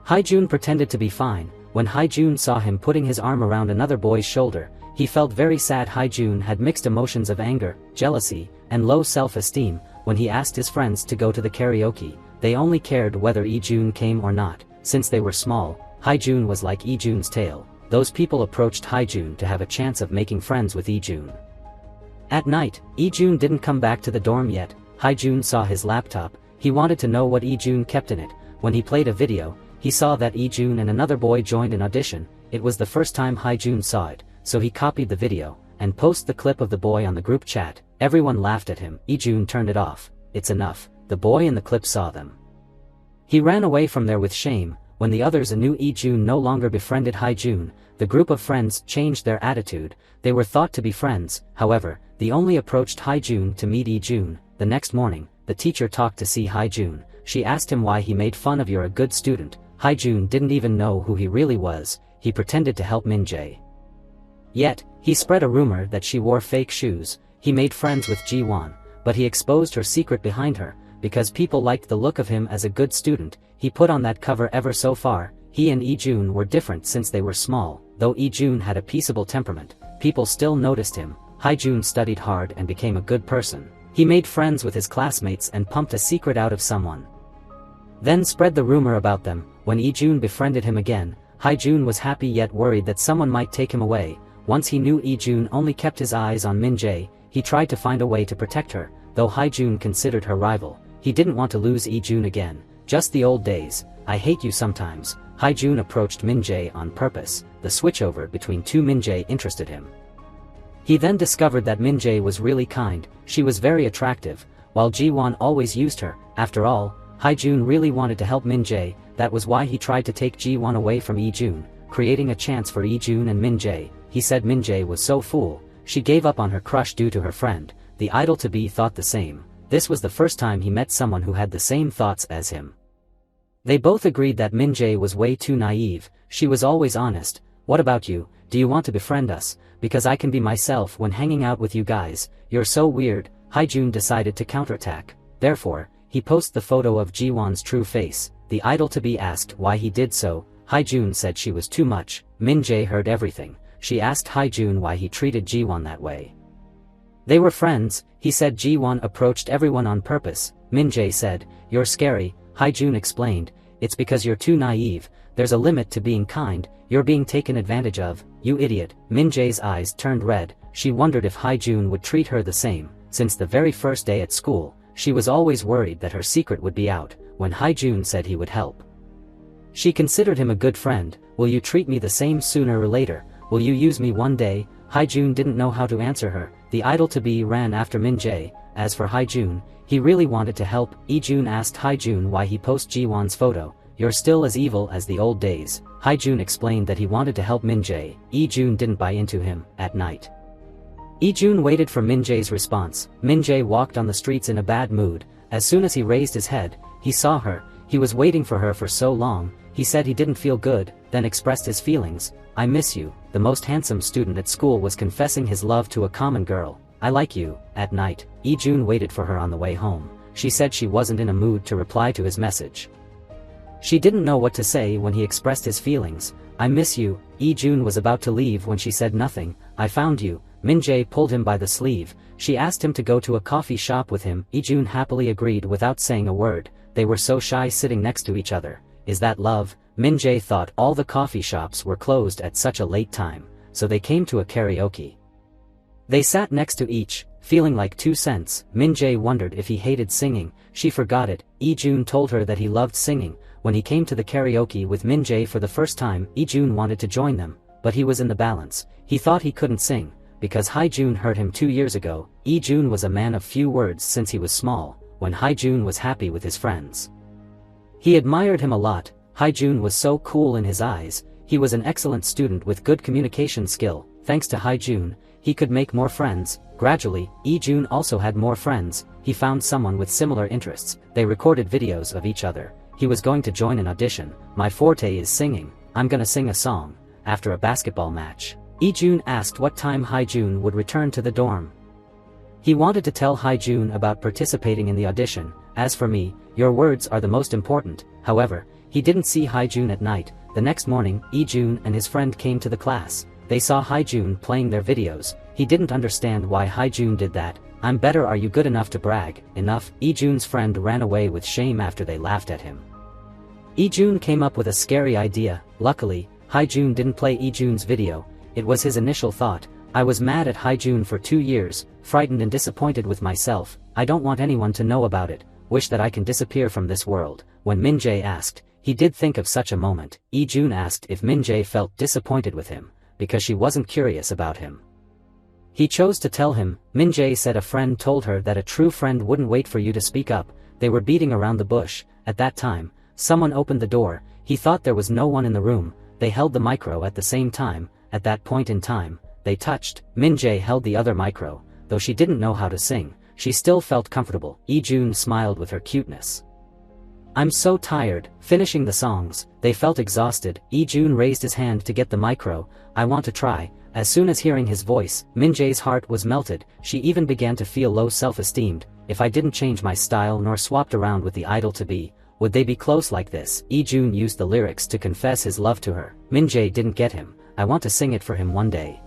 Haijun pretended to be fine. When Haijun saw him putting his arm around another boy's shoulder, he felt very sad. Haijun had mixed emotions of anger, jealousy, and low self-esteem. When he asked his friends to go to the karaoke, they only cared whether Ijun came or not. Since they were small, Haijun was like Ijun's tail. Those people approached Haijun to have a chance of making friends with Ijun. At night, Ijun didn't come back to the dorm yet. Haijun saw his laptop. He wanted to know what Ijun kept in it. When he played a video, he saw that Ijun and another boy joined an audition. It was the first time Haijun saw it, so he copied the video and posted the clip of the boy on the group chat. Everyone laughed at him. Ijun turned it off. It's enough. The boy in the clip saw them. He ran away from there with shame. When the others knew Ijun no longer befriended Haijun, the group of friends changed their attitude. They were thought to be friends. However, they only approached Haijun to meet Ijun. The next morning, the teacher talked to see Haijun. She asked him why he made fun of you're a good student. Haijun didn't even know who he really was. He pretended to help Mjay. Yet, he spread a rumor that she wore fake shoes. He made friends with Jiwon, but he exposed her secret behind her. Because people liked the look of him as a good student, he put on that cover ever so far. He and Ijun were different since they were small. Though Ijun had a peaceable temperament, people still noticed him. Haijun studied hard and became a good person. He made friends with his classmates and pumped a secret out of someone. Then spread the rumor about them. When Ijun befriended him again, Haijun was happy yet worried that someone might take him away. Once he knew Ijun only kept his eyes on Mjay, he tried to find a way to protect her. Though Haijun considered her rival, he didn't want to lose Ijun again. Just the old days. I hate you sometimes. Haijun approached Mjay on purpose. The switchover between two Mjay interested him. He then discovered that Mjay was really kind. She was very attractive, while Jiwon always used her. After all, Haijun really wanted to help Mjay. That was why he tried to take Jiwon away from Ijun, creating a chance for Ijun and Mjay. He said Mjay was so fool. She gave up on her crush due to her friend. The idol-to-be thought the same. This was the first time he met someone who had the same thoughts as him. They both agreed that Mjay was way too naive. She was always honest. What about you? Do you want to befriend us? Because I can be myself when hanging out with you guys. You're so weird. Haijun decided to counterattack. Therefore, he posted the photo of Jiwon's true face. The idol-to-be asked why he did so. Haijun said she was too much. Mjay heard everything. She asked Haijun why he treated Jiwon that way. They were friends. He said Jiwon approached everyone on purpose. Mjay said, "You're scary." Haijun explained, "It's because you're too naive." there's a limit to being kind, you're being taken advantage of, you idiot. Min-jae's eyes turned red, she wondered if Hae-jun would treat her the same. Since the very first day at school, she was always worried that her secret would be out, when Hae-jun said he would help. She considered him a good friend. Will you treat me the same sooner or later? Will you use me one day? Hae-jun didn't know how to answer her. The idol-to-be ran after Min-jae. As for Hae-jun, he really wanted to help. Lee-jun asked Hae-jun why he posted Ji-won's photo. You're still as evil as the old days. Hae-jun explained that he wanted to help Min-jae. Lee-jun didn't buy into him. At night, Lee-jun waited for Min-jae's response. Min-jae walked on the streets in a bad mood. As soon as he raised his head, he saw her. He was waiting for her for so long. He said he didn't feel good, then expressed his feelings. I miss you. The most handsome student at school was confessing his love to a common girl. I like you. At night, Lee-jun waited for her on the way home. She said she wasn't in a mood to reply to his message. She didn't know what to say when he expressed his feelings. I miss you. Lee-jun was about to leave when she said nothing. I found you. Min-jae pulled him by the sleeve. She asked him to go to a coffee shop with him. Lee-jun happily agreed without saying a word. They were so shy sitting next to each other. Is that love? Min-jae thought all the coffee shops were closed at such a late time, so they came to a karaoke. They sat next to each, feeling like 2 cents. Min-jae wondered if he hated singing. She forgot it. Lee-jun told her that he loved singing. When he came to the karaoke with Min-jae for the first time, Lee-jun wanted to join them, but he was in the balance. He thought he couldn't sing, because Hae-jun hurt him 2 years ago. Lee-jun was a man of few words since he was small, when Hae-jun was happy with his friends. He admired him a lot. Hae-jun was so cool in his eyes. He was an excellent student with good communication skill. Thanks to Hae-jun, he could make more friends. Gradually, Lee-jun also had more friends. He found someone with similar interests. They recorded videos of each other. He was going to join an audition. My forte is singing. I'm gonna sing a song. After a basketball match, Lee-jun asked what time Hae-jun would return to the dorm. He wanted to tell Hae-jun about participating in the audition. As for me, your words are the most important. However, he didn't see Hae-jun at night. The next morning, Lee-jun and his friend came to the class. They saw Hae-jun playing their videos. He didn't understand why Hae-jun did that. I'm better. Are you good enough to brag? Enough. Lee-jun's friend ran away with shame after they laughed at him. Lee-jun came up with a scary idea. Luckily, Hae-jun didn't play Lee-jun's video. It was his initial thought. I was mad at Hae-jun for 2 years, frightened and disappointed with myself. I don't want anyone to know about it. Wish that I can disappear from this world. When Min-jae asked, he did think of such a moment. Lee-jun asked if Min-jae felt disappointed with him, because she wasn't curious about him. He chose to tell him. Min-jae said a friend told her that a true friend wouldn't wait for you to speak up. They were beating around the bush. At that time, someone opened the door. He thought there was no one in the room. They held the micro at the same time. At that point in time, they touched. Min-jae held the other micro. Though she didn't know how to sing, she still felt comfortable. Lee-jun smiled with her cuteness. I'm so tired. Finishing the songs, they felt exhausted. Lee-jun raised his hand to get the micro. I want to try. As soon as hearing his voice, Min-jae's heart was melted. She even began to feel low self-esteem. If I didn't change my style nor swapped around with the idol-to-be, would they be close like this? Lee-jun used the lyrics to confess his love to her. Min-jae didn't get him. I want to sing it for him one day.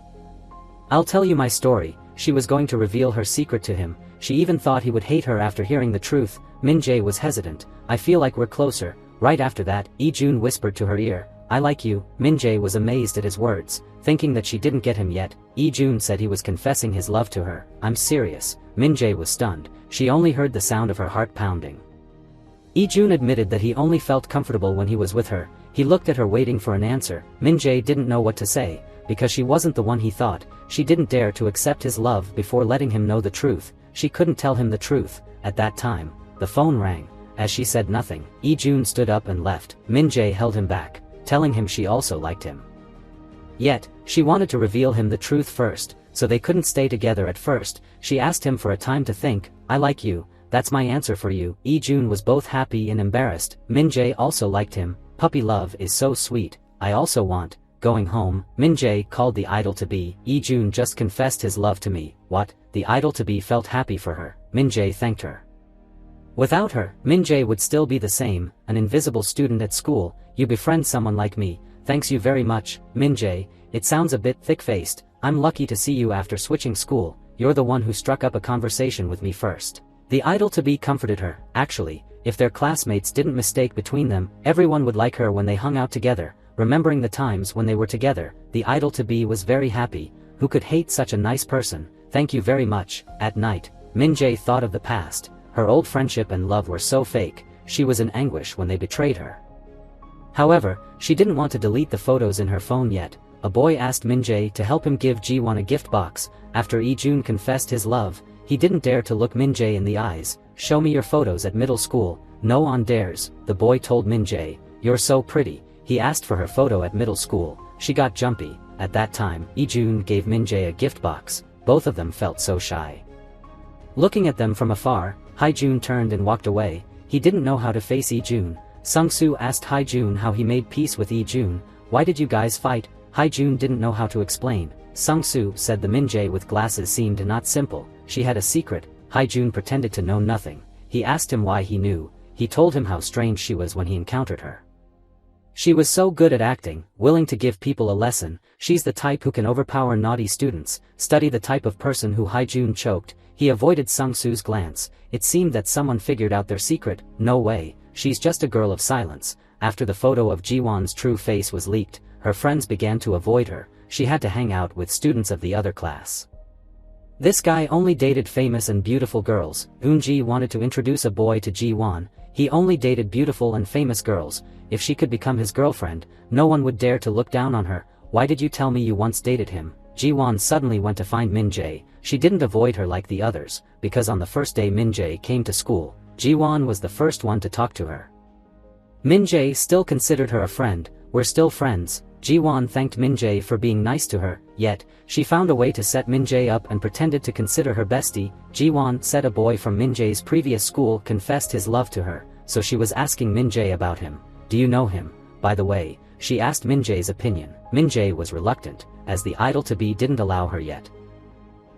I'll tell you my story. She was going to reveal her secret to him. She even thought he would hate her after hearing the truth. Min-jae was hesitant. I feel like we're closer. Right after that, Lee-jun whispered to her ear, I like you. Min-jae was amazed at his words, thinking that she didn't get him yet. Lee-jun said he was confessing his love to her. I'm serious. Min-jae was stunned. She only heard the sound of her heart pounding. Lee-jun admitted that he only felt comfortable when he was with her. He looked at her waiting for an answer. Min-jae didn't know what to say, because she wasn't the one he thought. She didn't dare to accept his love before letting him know the truth. She couldn't tell him the truth. At that time, the phone rang. As she said nothing, Lee-jun stood up and left. Min-jae held him back, telling him she also liked him. Yet, she wanted to reveal him the truth first, so they couldn't stay together at first. She asked him for a time to think. I like you. That's my answer for you. Lee-jun was both happy and embarrassed. Min-jae also liked him. Puppy love is so sweet. I also want. Going home, Min-jae called the idol-to-be. Lee-jun just confessed his love to me. What? The idol-to-be felt happy for her. Min-jae thanked her. Without her, Min-jae would still be the same, an invisible student at school. You befriend someone like me. Thanks you very much, Min-jae. It sounds a bit thick-faced. I'm lucky to see you after switching school. You're the one who struck up a conversation with me first. The idol-to-be comforted her. Actually, if their classmates didn't mistake between them, everyone would like her when they hung out together. Remembering the times when they were together, the idol-to-be was very happy. Who could hate such a nice person? Thank you very much. At night, Mjay thought of the past. Her old friendship and love were so fake. She was in anguish when they betrayed her. However, she didn't want to delete the photos in her phone yet. A boy asked Mjay to help him give Jiwon a gift box. After Ijun confessed his love, he didn't dare to look Mjay in the eyes. Show me your photos at middle school. No one dares, the boy told Mjay. You're so pretty. He asked for her photo at middle school. She got jumpy. At that time, Ijun gave Mjay a gift box. Both of them felt so shy. Looking at them from afar, Haijun turned and walked away. He didn't know how to face Ijun. Sung-soo asked Haijun how he made peace with Ijun. Why did you guys fight? Haijun didn't know how to explain. Sung-soo said the Mjay with glasses seemed not simple. She had a secret. Haijun pretended to know nothing. He asked him why he knew. He told him how strange she was when he encountered her. She was so good at acting, willing to give people a lesson. She's the type who can overpower naughty students. Study the type of person who Haijun choked. He avoided Sung-soo's glance. It seemed that someone figured out their secret. No way. She's just a girl of silence. After the photo of Jiwon's true face was leaked, her friends began to avoid her. She had to hang out with students of the other class. This guy only dated famous and beautiful girls. Eunji wanted to introduce a boy to Jiwon. He only dated beautiful and famous girls. If she could become his girlfriend, no one would dare to look down on her. Why did you tell me you once dated him? Jiwon suddenly went to find Mjay. She didn't avoid her like the others, because on the first day Mjay came to school, Jiwon was the first one to talk to her. Mjay still considered her a friend. We're still friends. Jiwon thanked Mjay for being nice to her, yet, she found a way to set Mjay up and pretended to consider her bestie. Jiwon said a boy from Minjae's previous school confessed his love to her, so she was asking Mjay about him. Do you know him? By the way, she asked Minjae's opinion. Mjay was reluctant, as the idol-to-be didn't allow her yet.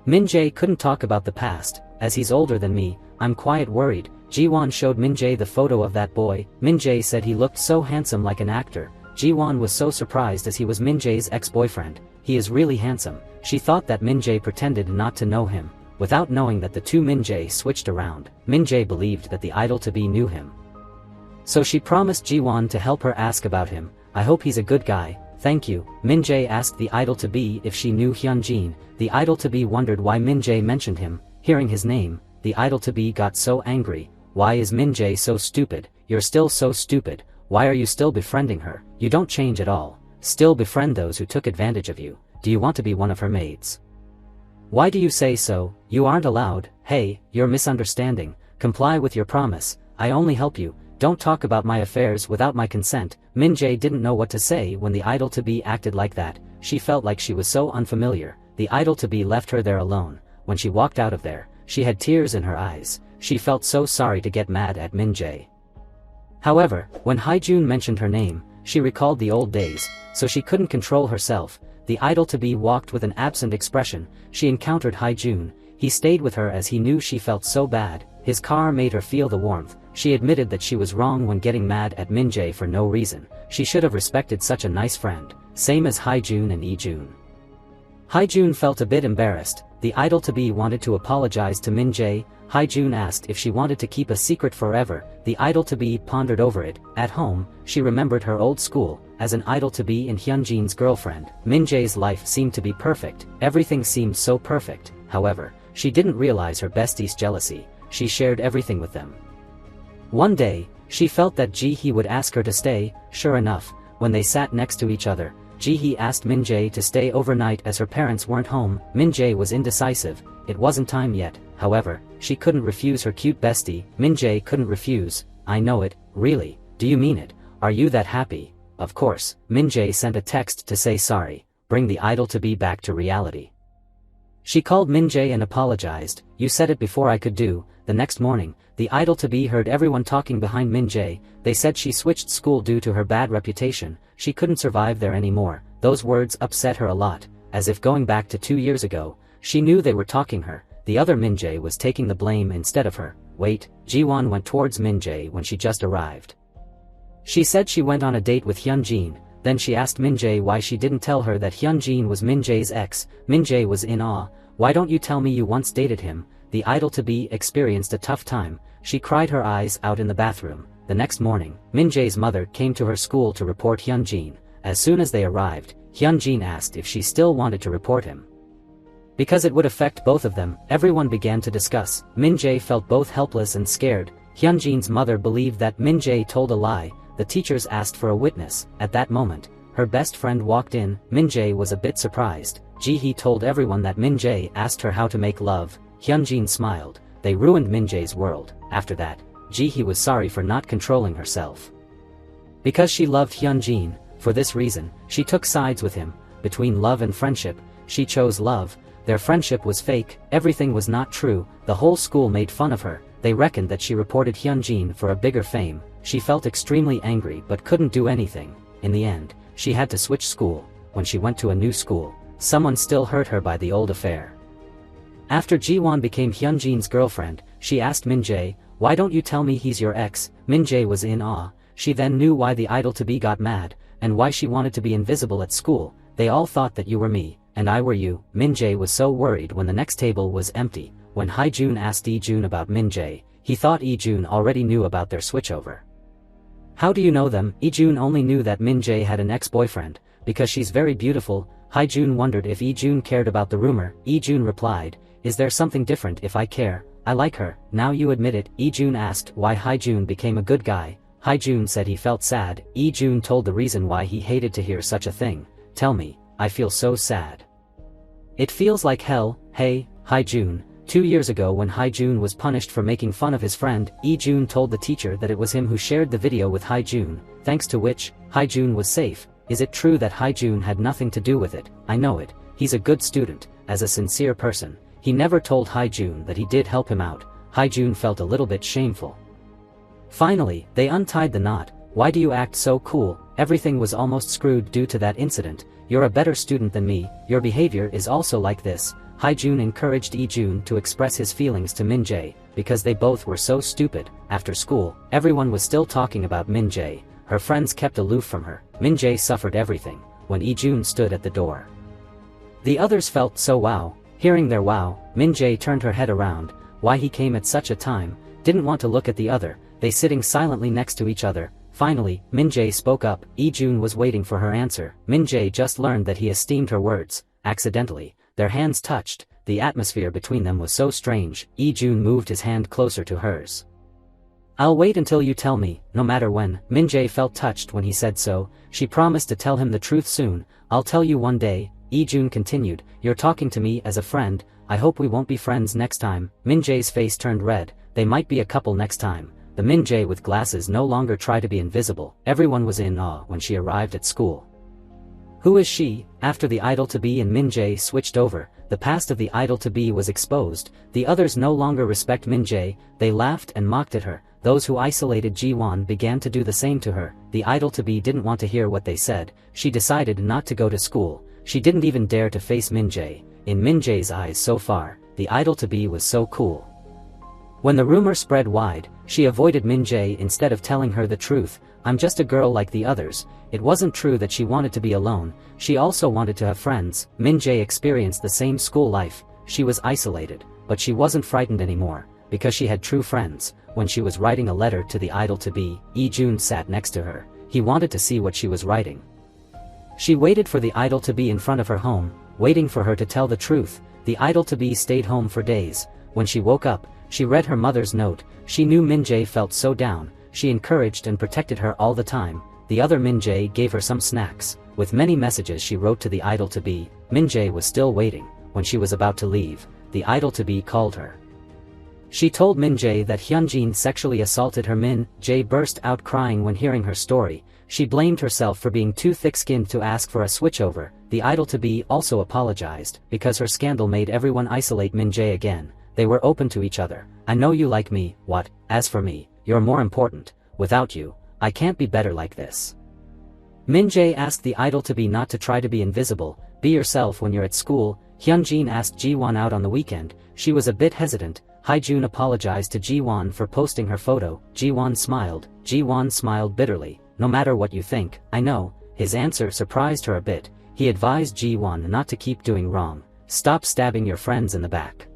Mjay couldn't talk about the past. As he's older than me, I'm quite worried. Jiwon showed Mjay the photo of that boy. Mjay said he looked so handsome like an actor. Jiwon was so surprised as he was Minjae's ex-boyfriend. He is really handsome. She thought that Mjay pretended not to know him. Without knowing that the two Mjay switched around, Mjay believed that the idol-to-be knew him. So she promised Jiwon to help her ask about him. I hope he's a good guy. Thank you. Mjay asked the idol-to-be if she knew Hyunjin. The idol-to-be wondered why Mjay mentioned him. Hearing his name, the idol-to-be got so angry. Why is Mjay so stupid? You're still so stupid. Why are you still befriending her? You don't change at all. Still befriend those who took advantage of you. Do you want to be one of her maids? Why do you say so? You aren't allowed. Hey, you're misunderstanding. Comply with your promise. I only help you. Don't talk about my affairs without my consent. Mjay didn't know what to say when the idol-to-be acted like that. She felt like she was so unfamiliar. The idol-to-be left her there alone. When she walked out of there, she had tears in her eyes. She felt so sorry to get mad at Mjay. However, when Haijun mentioned her name, she recalled the old days, so she couldn't control herself. The idol-to-be walked with an absent expression. She encountered Haijun. He stayed with her as he knew she felt so bad. His car made her feel the warmth. She admitted that she was wrong when getting mad at Mjay for no reason. She should have respected such a nice friend. Same as Haijun and Ijun. Haijun felt a bit embarrassed. The idol-to-be wanted to apologize to Mjay. Haijun asked if she wanted to keep a secret forever. The idol-to-be pondered over it. At home, she remembered her old school. As an idol-to-be and Hyunjin's girlfriend, Minjae's life seemed to be perfect. Everything seemed so perfect. However, she didn't realize her bestie's jealousy. She shared everything with them. One day, she felt that Ji-hee would ask her to stay. Sure enough, when they sat next to each other, Ji-hee asked Mjay to stay overnight as her parents weren't home. Mjay was indecisive. It wasn't time yet. However, she couldn't refuse her cute bestie. Mjay couldn't refuse. I know it. Really? Do you mean it? Are you that happy? Of course. Mjay sent a text to say sorry. Bring the idol-to-be back to reality. She called Mjay and apologized. You said it before I could do. The next morning, the idol-to-be heard everyone talking behind Mjay. They said she switched school due to her bad reputation. She couldn't survive there anymore. Those words upset her a lot. As if going back to 2 years ago, she knew they were talking her. The other Mjay was taking the blame instead of her. Wait, Jiwon went towards Mjay when she just arrived. She said she went on a date with Hyunjin. Then she asked Mjay why she didn't tell her that Hyunjin was Minjae's ex. Mjay was in awe. Why don't you tell me you once dated him? the idol-to-be experienced a tough time. She cried her eyes out in the bathroom. The next morning, Mjay's mother came to her school to report Hyunjin. As soon as they arrived, Hyunjin asked if she still wanted to report him. Because it would affect both of them, everyone began to discuss. Mjay felt both helpless and scared. Hyunjin's mother believed that Mjay told a lie. The teachers asked for a witness. At that moment, her best friend walked in. Mjay was a bit surprised. Ji-hee told everyone that Mjay asked her how to make love. Hyunjin smiled. They ruined Mjay's world. After that, Ji-hee was sorry for not controlling herself. Because she loved Hyunjin, for this reason, she took sides with him. Between love and friendship, she chose love. Their friendship was fake, everything was not true. The whole school made fun of her. They reckoned that she reported Hyunjin for a bigger fame. She felt extremely angry but couldn't do anything. In the end, she had to switch school. When she went to a new school, someone still hurt her by the old affair. After Ji-won became Hyunjin's girlfriend, she asked Mjay, "Why don't you tell me he's your ex?" Mjay was in awe. She then knew why the idol-to-be got mad, and why she wanted to be invisible at school. "They all thought that you were me, and I were you." Mjay was so worried when the next table was empty. When Hae-jun asked Lee-jun about Mjay, he thought Lee-jun already knew about their switchover. "How do you know them?" Lee-jun only knew that Mjay had an ex-boyfriend, because she's very beautiful. Hae-jun wondered if Lee-jun cared about the rumor. Lee-jun replied, "Is there something different if I care? I like her." "Now you admit it." Lee-jun asked why Hae-jun became a good guy. Hae-jun said he felt sad. Lee-jun told the reason why he hated to hear such a thing. "Tell me, I feel so sad. It feels like hell." "Hey, Hae-jun." 2 years ago when Hae-jun was punished for making fun of his friend, Lee-jun told the teacher that it was him who shared the video with Hae-jun, thanks to which, Hae-jun was safe. "Is it true that Hae-jun had nothing to do with it?" "I know it. He's a good student, as a sincere person." He never told Hae-jun that he did help him out. Hae-jun felt a little bit shameful. Finally, they untied the knot. "Why do you act so cool? Everything was almost screwed due to that incident. You're a better student than me. Your behavior is also like this." Hae-jun encouraged Lee-jun to express his feelings to Mjay, because they both were so stupid. After school, everyone was still talking about Mjay. Her friends kept aloof from her. Mjay suffered everything when Lee-jun stood at the door. The others felt so wow. Hearing their wow, Mjay turned her head around. Why he came at such a time, didn't want to look at the other, they sitting silently next to each other. Finally, Mjay spoke up. Lee-jun was waiting for her answer. Mjay just learned that he esteemed her words. Accidentally, their hands touched. The atmosphere between them was so strange. Lee-jun moved his hand closer to hers. "I'll wait until you tell me, no matter when." Mjay felt touched when he said so. She promised to tell him the truth soon. "I'll tell you one day." Lee-jun continued, "You're talking to me as a friend. I hope we won't be friends next time." Mjay's face turned red. They might be a couple next time. The Mjay with glasses no longer tried to be invisible. Everyone was in awe when she arrived at school. Who is she? After the idol-to-be and Mjay switched over, the past of the idol-to-be was exposed. The others no longer respect Mjay. They laughed and mocked at her. Those who isolated Ji-won began to do the same to her. The idol-to-be didn't want to hear what they said. She decided not to go to school. She didn't even dare to face Mjay. In Mjay's eyes so far, the idol-to-be was so cool. When the rumor spread wide, she avoided Mjay instead of telling her the truth. "I'm just a girl like the others." It wasn't true that she wanted to be alone. She also wanted to have friends. Mjay experienced the same school life. She was isolated, but she wasn't frightened anymore, because she had true friends. When she was writing a letter to the idol-to-be, Lee-jun sat next to her. He wanted to see what she was writing. She waited for the idol-to-be in front of her home, waiting for her to tell the truth. The idol-to-be stayed home for days. When she woke up, she read her mother's note. She knew Mjay felt so down. She encouraged and protected her all the time. The other Mjay gave her some snacks. With many messages she wrote to the idol-to-be. Mjay was still waiting. When she was about to leave, the idol-to-be called her. She told Mjay that Hyunjin sexually assaulted her. Mjay burst out crying when hearing her story. She blamed herself for being too thick-skinned to ask for a switchover. The idol-to-be also apologized, because her scandal made everyone isolate Mjay again. They were open to each other. "I know you like me. What? As for me, you're more important. Without you, I can't be better like this." Mjay asked the idol-to-be not to try to be invisible. "Be yourself when you're at school." Hyunjin asked Ji-won out on the weekend. She was a bit hesitant. Hae-jun apologized to Ji-won for posting her photo. Ji-won smiled. Ji-won smiled bitterly. "No matter what you think, I know." His answer surprised her a bit. He advised Ji-won not to keep doing wrong. "Stop stabbing your friends in the back."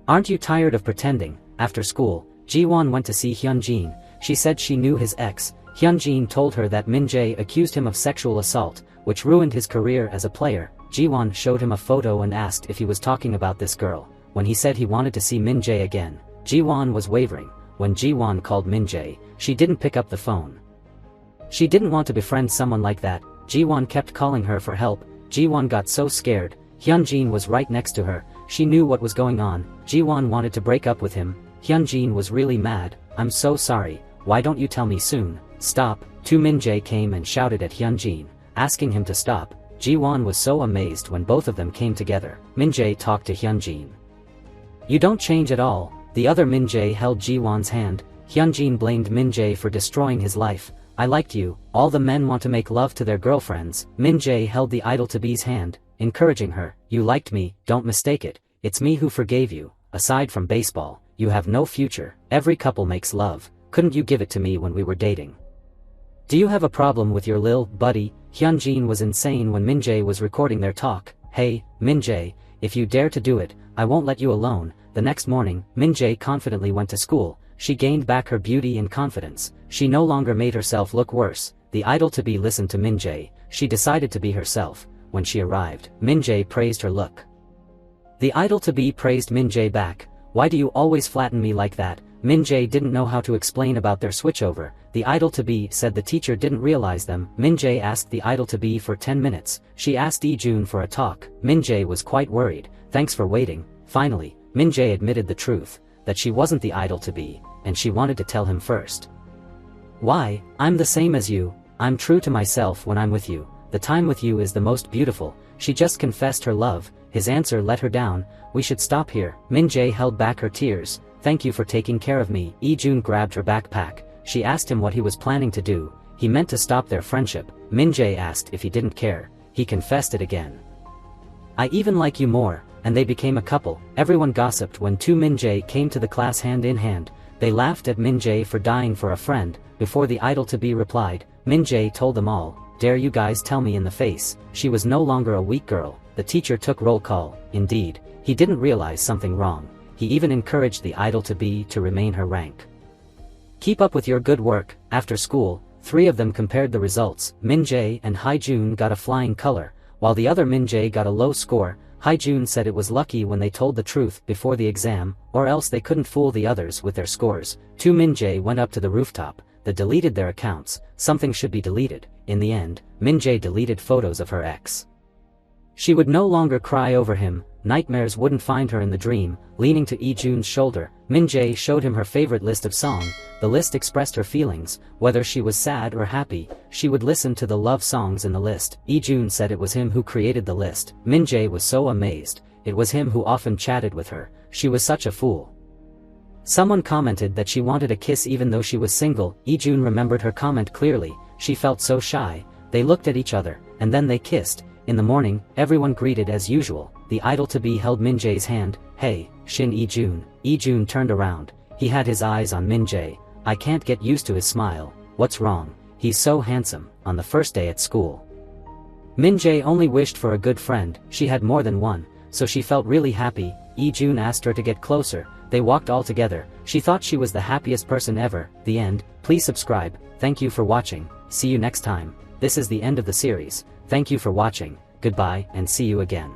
Aren't you tired of pretending? After school, Jiwon went to see Hyunjin. She said she knew his ex. Hyunjin told her that Mjay accused him of sexual assault, which ruined his career as a player. Jiwon showed him a photo and asked if he was talking about this girl. When he said he wanted to see Mjay again, Jiwon was wavering. When Jiwon called Mjay, she didn't pick up the phone. She didn't want to befriend someone like that. Jiwon kept calling her for help. Jiwon got so scared. Hyunjin was right next to her. She knew what was going on. Jiwon wanted to break up with him. Hyunjin was really mad. I'm so sorry. Why don't you tell me soon? Stop. Mjay came and shouted at Hyunjin, asking him to stop. Jiwon was so amazed when both of them came together. Mjay talked to Hyunjin. You don't change at all. The other Mjay held Jiwon's hand. Hyunjin blamed Mjay for destroying his life. I liked you. All the men want to make love to their girlfriends. Mjay held the idol-to-be's hand, encouraging her. You liked me, don't mistake it. It's me who forgave you. Aside from baseball, you have no future. Every couple makes love. Couldn't you give it to me when we were dating? Do you have a problem with your lil buddy? Hyunjin was insane when Mjay was recording their talk. Hey, Mjay, if you dare to do it, I won't let you alone. The next morning, Mjay confidently went to school. She gained back her beauty and confidence. She no longer made herself look worse. The idol-to-be listened to Mjay. She decided to be herself. When she arrived, Mjay praised her look. The idol-to-be praised Mjay back. Why do you always flatten me like that? Mjay didn't know how to explain about their switchover. The idol-to-be said the teacher didn't realize them. Mjay asked the idol-to-be for 10 minutes. She asked Ijun for a talk. Mjay was quite worried. Thanks for waiting. Finally, Mjay admitted the truth, that she wasn't the idol-to-be, and she wanted to tell him first. Why? I'm the same as you. I'm true to myself when I'm with you. The time with you is the most beautiful. She just confessed her love. His answer let her down. We should stop here. Mjay held back her tears. Thank you for taking care of me. Ijun grabbed her backpack. She asked him what he was planning to do. He meant to stop their friendship. Mjay asked if he didn't care. He confessed it again. I even like you more. And they became a couple. Everyone gossiped when Mjay came to the class hand in hand. They laughed at Mjay for dying for a friend. Before the idol-to-be replied, Mjay told them all, dare you guys tell me in the face. She was no longer a weak girl. The teacher took roll call. Indeed, he didn't realize something wrong. He even encouraged the idol-to-be to remain her rank. Keep up with your good work. After school, 3 of them compared the results. Mjay and Haijun got a flying color, while the other Mjay got a low score. Haijun said it was lucky when they told the truth before the exam, or else they couldn't fool the others with their scores. 2 Mjay went up to the rooftop. They deleted their accounts. Something should be deleted. In the end, Mjay deleted photos of her ex. She would no longer cry over him. Nightmares wouldn't find her in the dream. Leaning to Ijun's shoulder, Mjay showed him her favorite list of songs. The list expressed her feelings. Whether she was sad or happy, she would listen to the love songs in the list. Ijun said it was him who created the list. Mjay was so amazed. It was him who often chatted with her. She was such a fool. Someone commented that she wanted a kiss even though she was single. Ijun remembered her comment clearly. She felt so shy. They looked at each other, and then they kissed. In the morning, everyone greeted as usual. The idol-to-be held Mjay's hand. Hey, Shin Ijun. Ijun turned around. He had his eyes on Mjay. I can't get used to his smile. What's wrong? He's so handsome. On the first day at school, Mjay only wished for a good friend. She had more than one, so she felt really happy. Ijun asked her to get closer. They walked all together. She thought she was the happiest person ever. The end. Please subscribe. Thank you for watching. See you next time. This is the end of the series. Thank you for watching. Goodbye and see you again.